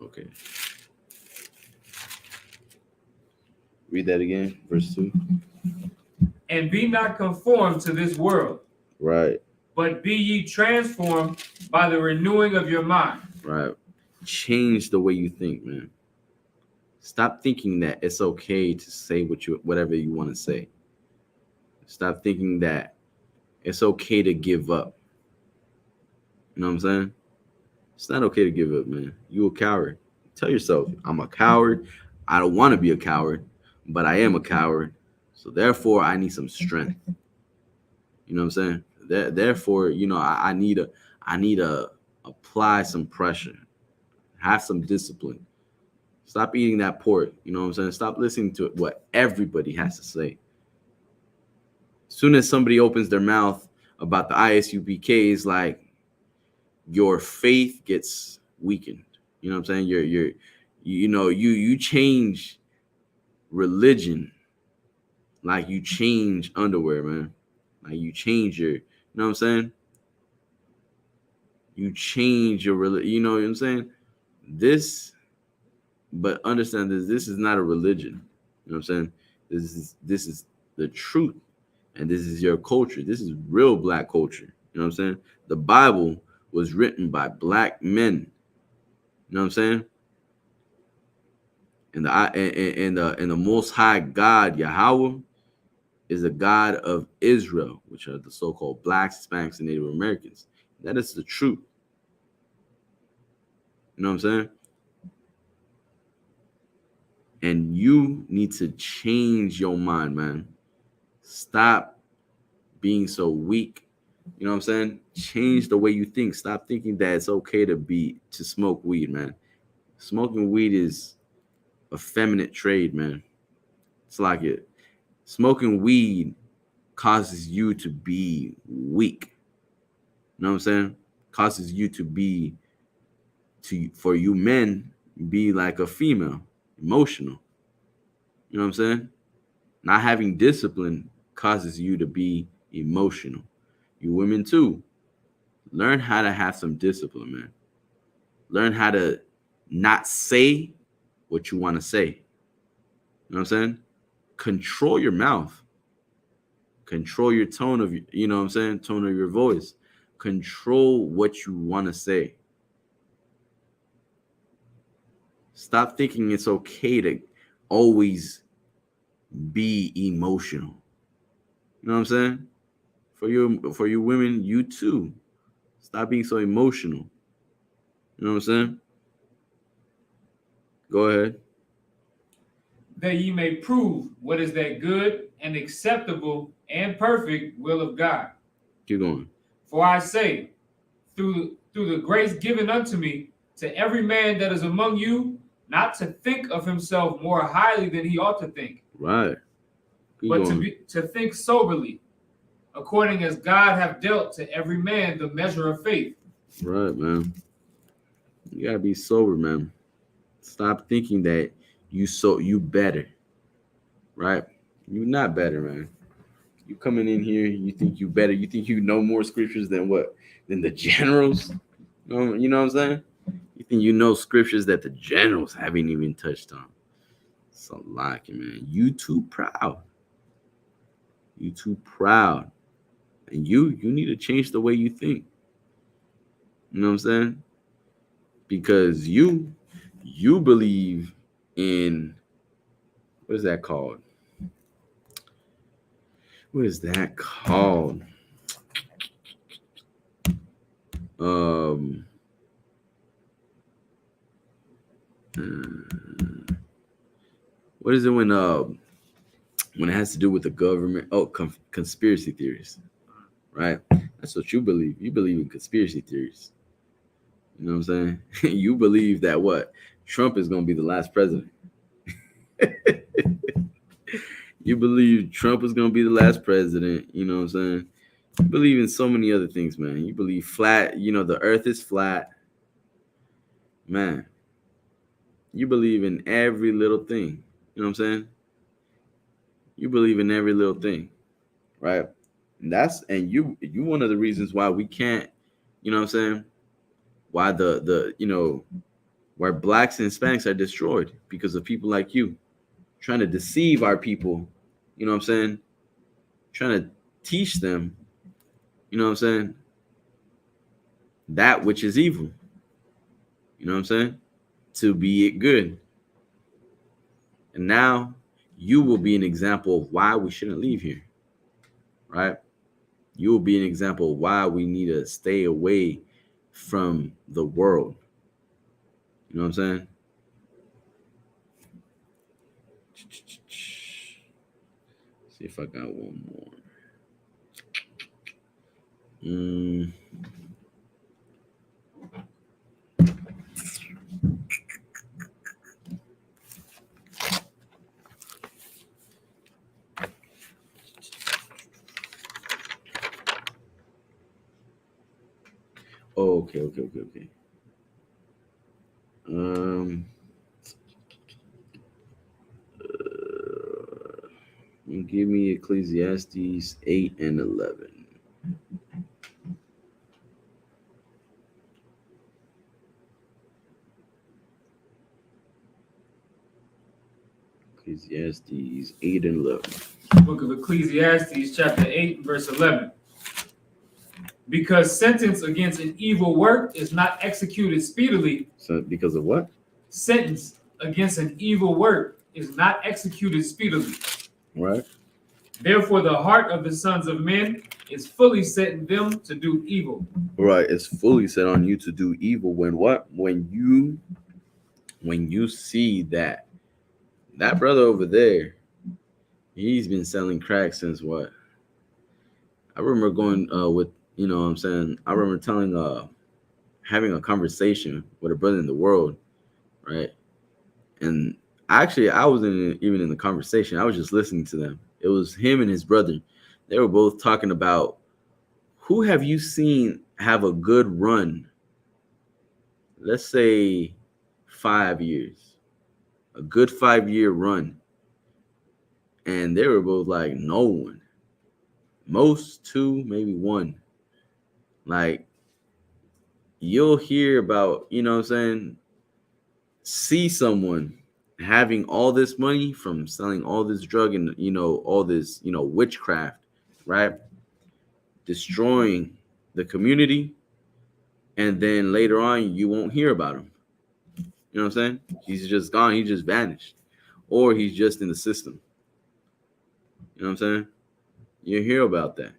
Okay. Read that again. Verse 2. And be not conformed to this world. Right. But be ye transformed by the renewing of your mind. Right. Change the way you think, man. Stop thinking that it's okay to say whatever you want to say. Stop thinking that it's okay to give up. You know what I'm saying? It's not okay to give up, man. You a coward. Tell yourself, I'm a coward. I don't want to be a coward, but I am a coward. So therefore, I need some strength. You know what I'm saying? Therefore, I need to apply some pressure. Have some discipline. Stop eating that pork. You know what I'm saying? Stop listening to what everybody has to say. As soon as somebody opens their mouth about the ISUPK, it's like your faith gets weakened. You know what I'm saying? You change religion like you change underwear, man. Like you change you know what I'm saying? You change your religion. You know what I'm saying? But understand this is not a religion. You know what I'm saying? This is the truth. And this is your culture. This is real black culture. You know what I'm saying? The Bible was written by black men. You know what I'm saying? And the Most High God, Yahweh, is the God of Israel, which are the so-called blacks, Hispanics, and Native Americans. That is the truth. You know what I'm saying? And you need to change your mind, man. Stop being so weak. You know what I'm saying? Change the way you think. Stop thinking that it's okay to smoke weed, man. Smoking weed is a feminine trade, man. It's like it. Smoking weed causes you to be weak. You know what I'm saying? Causes you to be, for you men, be like a female, emotional. You know what I'm saying? Not having discipline causes you to be emotional. You women too. Learn how to have some discipline, man. Learn how to not say what you want to say. You know what I'm saying? Control your mouth. Control your tone of, you know what I'm saying? Tone of your voice. Control what you want to say. Stop thinking it's okay to always be emotional. You know what I'm saying? For you women, you too. Stop being so emotional. You know what I'm saying? Go ahead. That ye may prove what is that good and acceptable and perfect will of God. Keep going. For I say, through the grace given unto me, to every man that is among you, not to think of himself more highly than he ought to think. Right. But to think soberly, according as God hath dealt to every man the measure of faith. Right, man. You gotta be sober, man. Stop thinking that you better. Right? You're not better, man. You coming in here, you think you better. You think you know more scriptures than what? Than the generals? You know what I'm saying? You think you know scriptures that the generals haven't even touched on. So like it, man. You too proud. You too proud. And you need to change the way you think. You know what I'm saying? Because you believe in, what is that called? What is that called? What is it when it has to do with the government? Oh, conspiracy theories, right? That's what you believe. You believe in conspiracy theories. You know what I'm saying? You believe that what? Trump is going to be the last president. You believe Trump is going to be the last president. You know what I'm saying? You believe in so many other things, man. You believe flat, the earth is flat. Man, you believe in every little thing. You know what I'm saying? You believe in every little thing, right? And you one of the reasons why we can't, you know what I'm saying? Why why blacks and Hispanics are destroyed, because of people like you trying to deceive our people. You know what I'm saying? Trying to teach them, you know what I'm saying, that which is evil. You know what I'm saying? To be it good. And now you will be an example of why we shouldn't leave here, right? You will be an example of why we need to stay away from the world. You know what I'm saying? See if I got one more. Okay. Give me Ecclesiastes 8 and 11. Ecclesiastes 8 and 11. Book of Ecclesiastes, chapter 8, verse 11. Because sentence against an evil work is not executed speedily. So because of what? Sentence against an evil work is not executed speedily. Right. Therefore, the heart of the sons of men it's fully setting them to do evil. Right, it's fully set on you to do evil. When what? When you see that brother over there, he's been selling crack since what? I remember going with, you know what I'm saying, I remember having a conversation with a brother in the world, right? And actually, I wasn't even in the conversation. I was just listening to them. It was him and his brother. They were both talking about, who have you seen have a good run? Let's say 5 years, a good 5-year run. And they were both like, no one. Most 2, maybe 1. Like, you'll hear about, you know what I'm saying, see someone having all this money from selling all this drug and, you know, all this, you know, witchcraft, right? Destroying the community. And then later on, you won't hear about him. You know what I'm saying? He's just gone. He just vanished. Or he's just in the system. You know what I'm saying? You hear about that.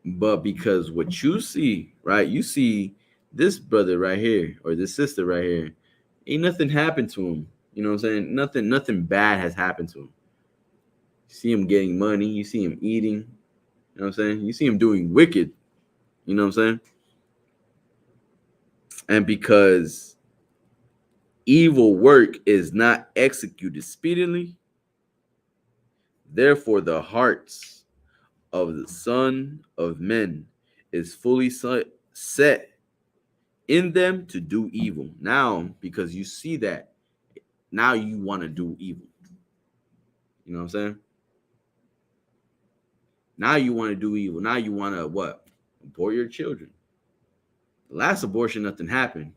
But because what you see, right? You see this brother right here or this sister right here, ain't nothing happened to him. You know what I'm saying? Nothing bad has happened to him. You see him getting money. You see him eating. You know what I'm saying? You see him doing wicked. You know what I'm saying? And because evil work is not executed speedily, therefore the hearts of the Son of Men is fully set in them to do evil. Now, because you see that, now you want to do evil. You know what I'm saying? Now you want to do evil. Now you want to what? Abort your children. The last abortion, nothing happened.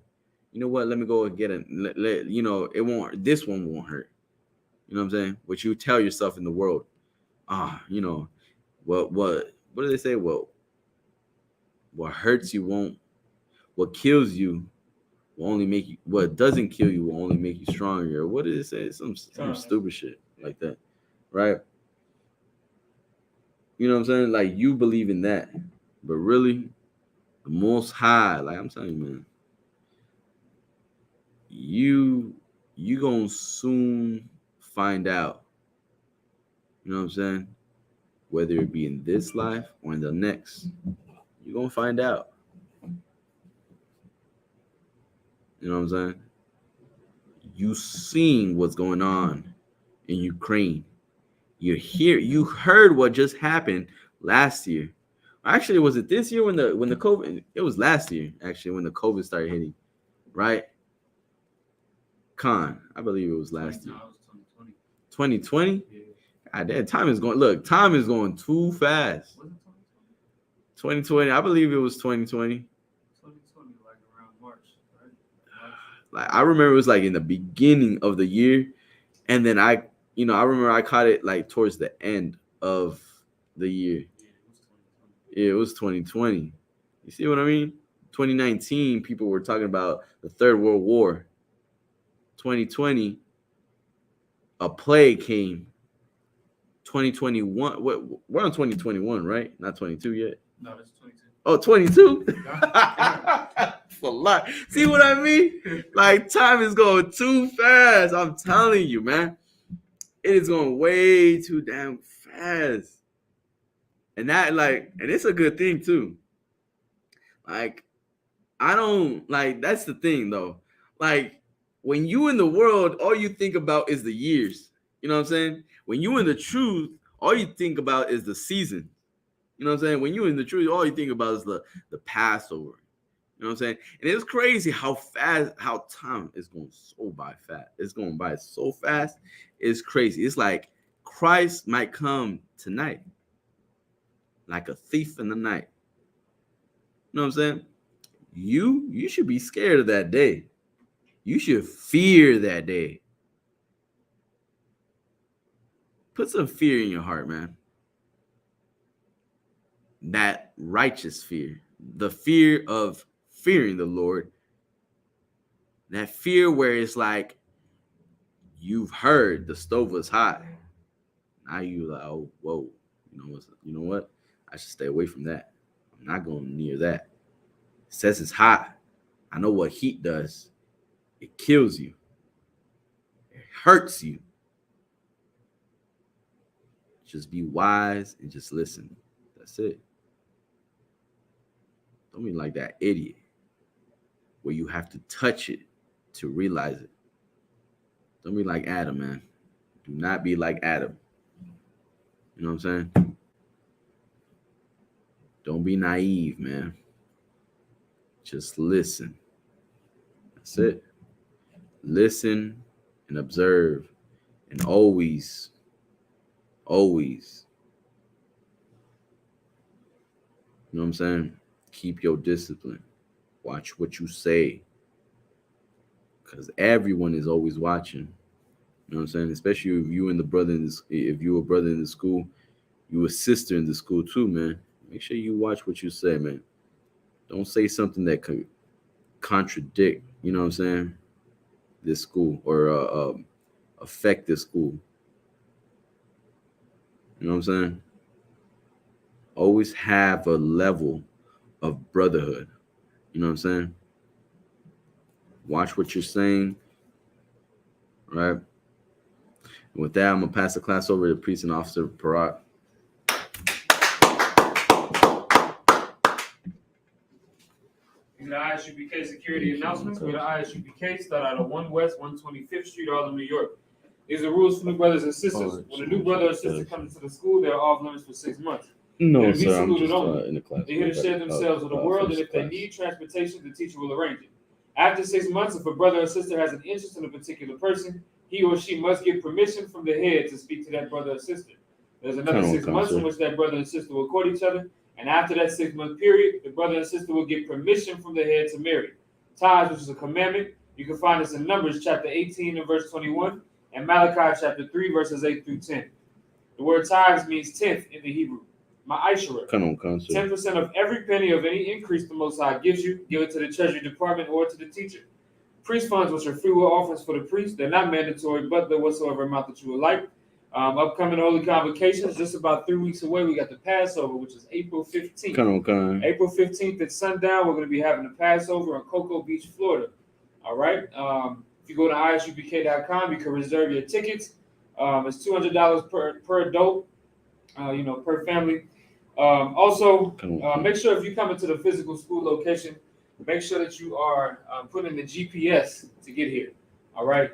You know what? Let me go and get it. You know, it won't. This one won't hurt. You know what I'm saying? What you tell yourself in the world. You know, what do they say? Well, what hurts you won't. What kills you will only make you. What doesn't kill you will only make you stronger. What did it say? Some stupid shit like that, right? You know what I'm saying? Like, you believe in that, but really, the Most High, like I'm telling you, man, you gonna soon find out. You know what I'm saying? Whether it be in this life or in the next, you're gonna find out. You know what I'm saying? You seen what's going on in Ukraine. You heard what just happened last year. Actually, was it this year when the COVID? It was last year, actually, when the COVID started hitting, right? I believe it was last year. 2020? God damn, time is going too fast. 2020, I believe it was 2020. Like around March, right? Like, I remember it was like in the beginning of the year, and then I remember I caught it like towards the end of the year. Yeah, it was 2020. You see what I mean? 2019, people were talking about the Third World War. 2020, a plague came. 2021, we're on 2021, right? Not 22 yet. No, that's 22. Oh, 22? That's a lot. See what I mean? Like, time is going too fast. I'm telling you, man. It is going way too damn fast. And it's a good thing too. Like, I don't, like, that's the thing though. Like, when you in the world, all you think about is the years. You know what I'm saying? When you in the truth, all you think about is the season. You know what I'm saying? When you in the truth, all you think about is the Passover. You know what I'm saying? And it's crazy how time is going so by fast. It's going by so fast. It's crazy. It's like Christ might come tonight, like a thief in the night. You know what I'm saying? You should be scared of that day. You should fear that day. Put some fear in your heart, man. That righteous fear. The fear of fearing the Lord. That fear where it's like, you've heard the stove was hot. Now you like, oh, whoa. You know what? I should stay away from that. I'm not going near that. It says it's hot. I know what heat does. It kills you. It hurts you. Just be wise and just listen. That's it. Don't be like that idiot where you have to touch it to realize it. Don't be like Adam, man. Do not be like Adam. You know what I'm saying? Don't be naive, man. Just listen. That's it. Listen and observe and always, you know what I'm saying? Keep your discipline. Watch what you say. Because everyone is always watching. You know what I'm saying? Especially if you and the brother in this, if you a brother in the school, you a sister in the school too, man. Make sure you watch what you say, man. Don't say something that could contradict, you know what I'm saying, this school or affect this school. You know what I'm saying? Always have a level of brotherhood. You know what I'm saying? Watch what you're saying, right? And with that, I'm going to pass the class over to Priest and Officer Parat. In the ISUPK security announcements, we're the ISUPK, start out of 1 West 125th Street, Harlem, New York. These are rules for new brothers and sisters. When a new brother or sister comes into the school, they're off limits for 6 months. No, sir, I'm just in the class. They're here to share themselves with the world, and if they need transportation, the teacher will arrange it. After 6 months, if a brother or sister has an interest in a particular person, he or she must get permission from the head to speak to that brother or sister. There's another 6 months in which that brother and sister will court each other, and after that 6 month period, the brother and sister will get permission from the head to marry. Tithes, which is a commandment, you can find this in Numbers chapter 18 and verse 21, and Malachi chapter 3 verses 8 through 10. The word tithes means tenth in the Hebrew. Ma'ashara. 10% of every penny of any increase the Most High gives you, give it to the Treasury Department or to the teacher. Priest funds, which are free will offerings for the priest, they're not mandatory, but they're whatsoever amount that you would like. Upcoming holy convocations, just about 3 weeks away, we got the Passover, which is April 15th. April 15th at sundown, we're going to be having the Passover in Cocoa Beach, Florida. All right. If you go to ISUPK.com, you can reserve your tickets. It's $200 per adult, per family. Also, make sure if you come into the physical school location, make sure that you are putting the GPS to get here. All right.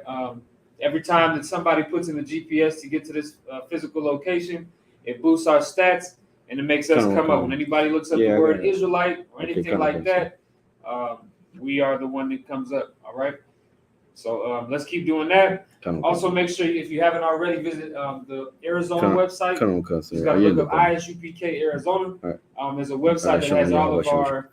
Every time that somebody puts in the GPS to get to this physical location, it boosts our stats and it makes us come up. When anybody looks up the word Israelite or anything like that, we are the one that comes up. All right. So let's keep doing that. Also, make sure if you haven't already, visit the Arizona website. You got to look up ISUPK Arizona. There's a website that has all of our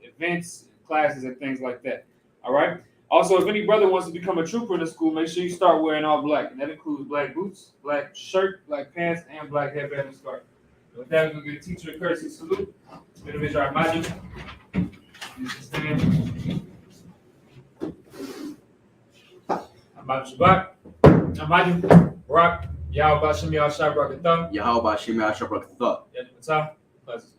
events, classes, and things like that. All right. Also, if any brother wants to become a trooper in the school, make sure you start wearing all black, and that includes black boots, black shirt, black pants, and black headband and scarf. With that, we'll get a teacher a courtesy salute. Individual Imagine. Imagine Shabbat. Imagine Rock. Yahweh Bashim Yahweh Shabbat Kathah. Yahweh Bashim Yahweh Shabbat Kathah. Classes.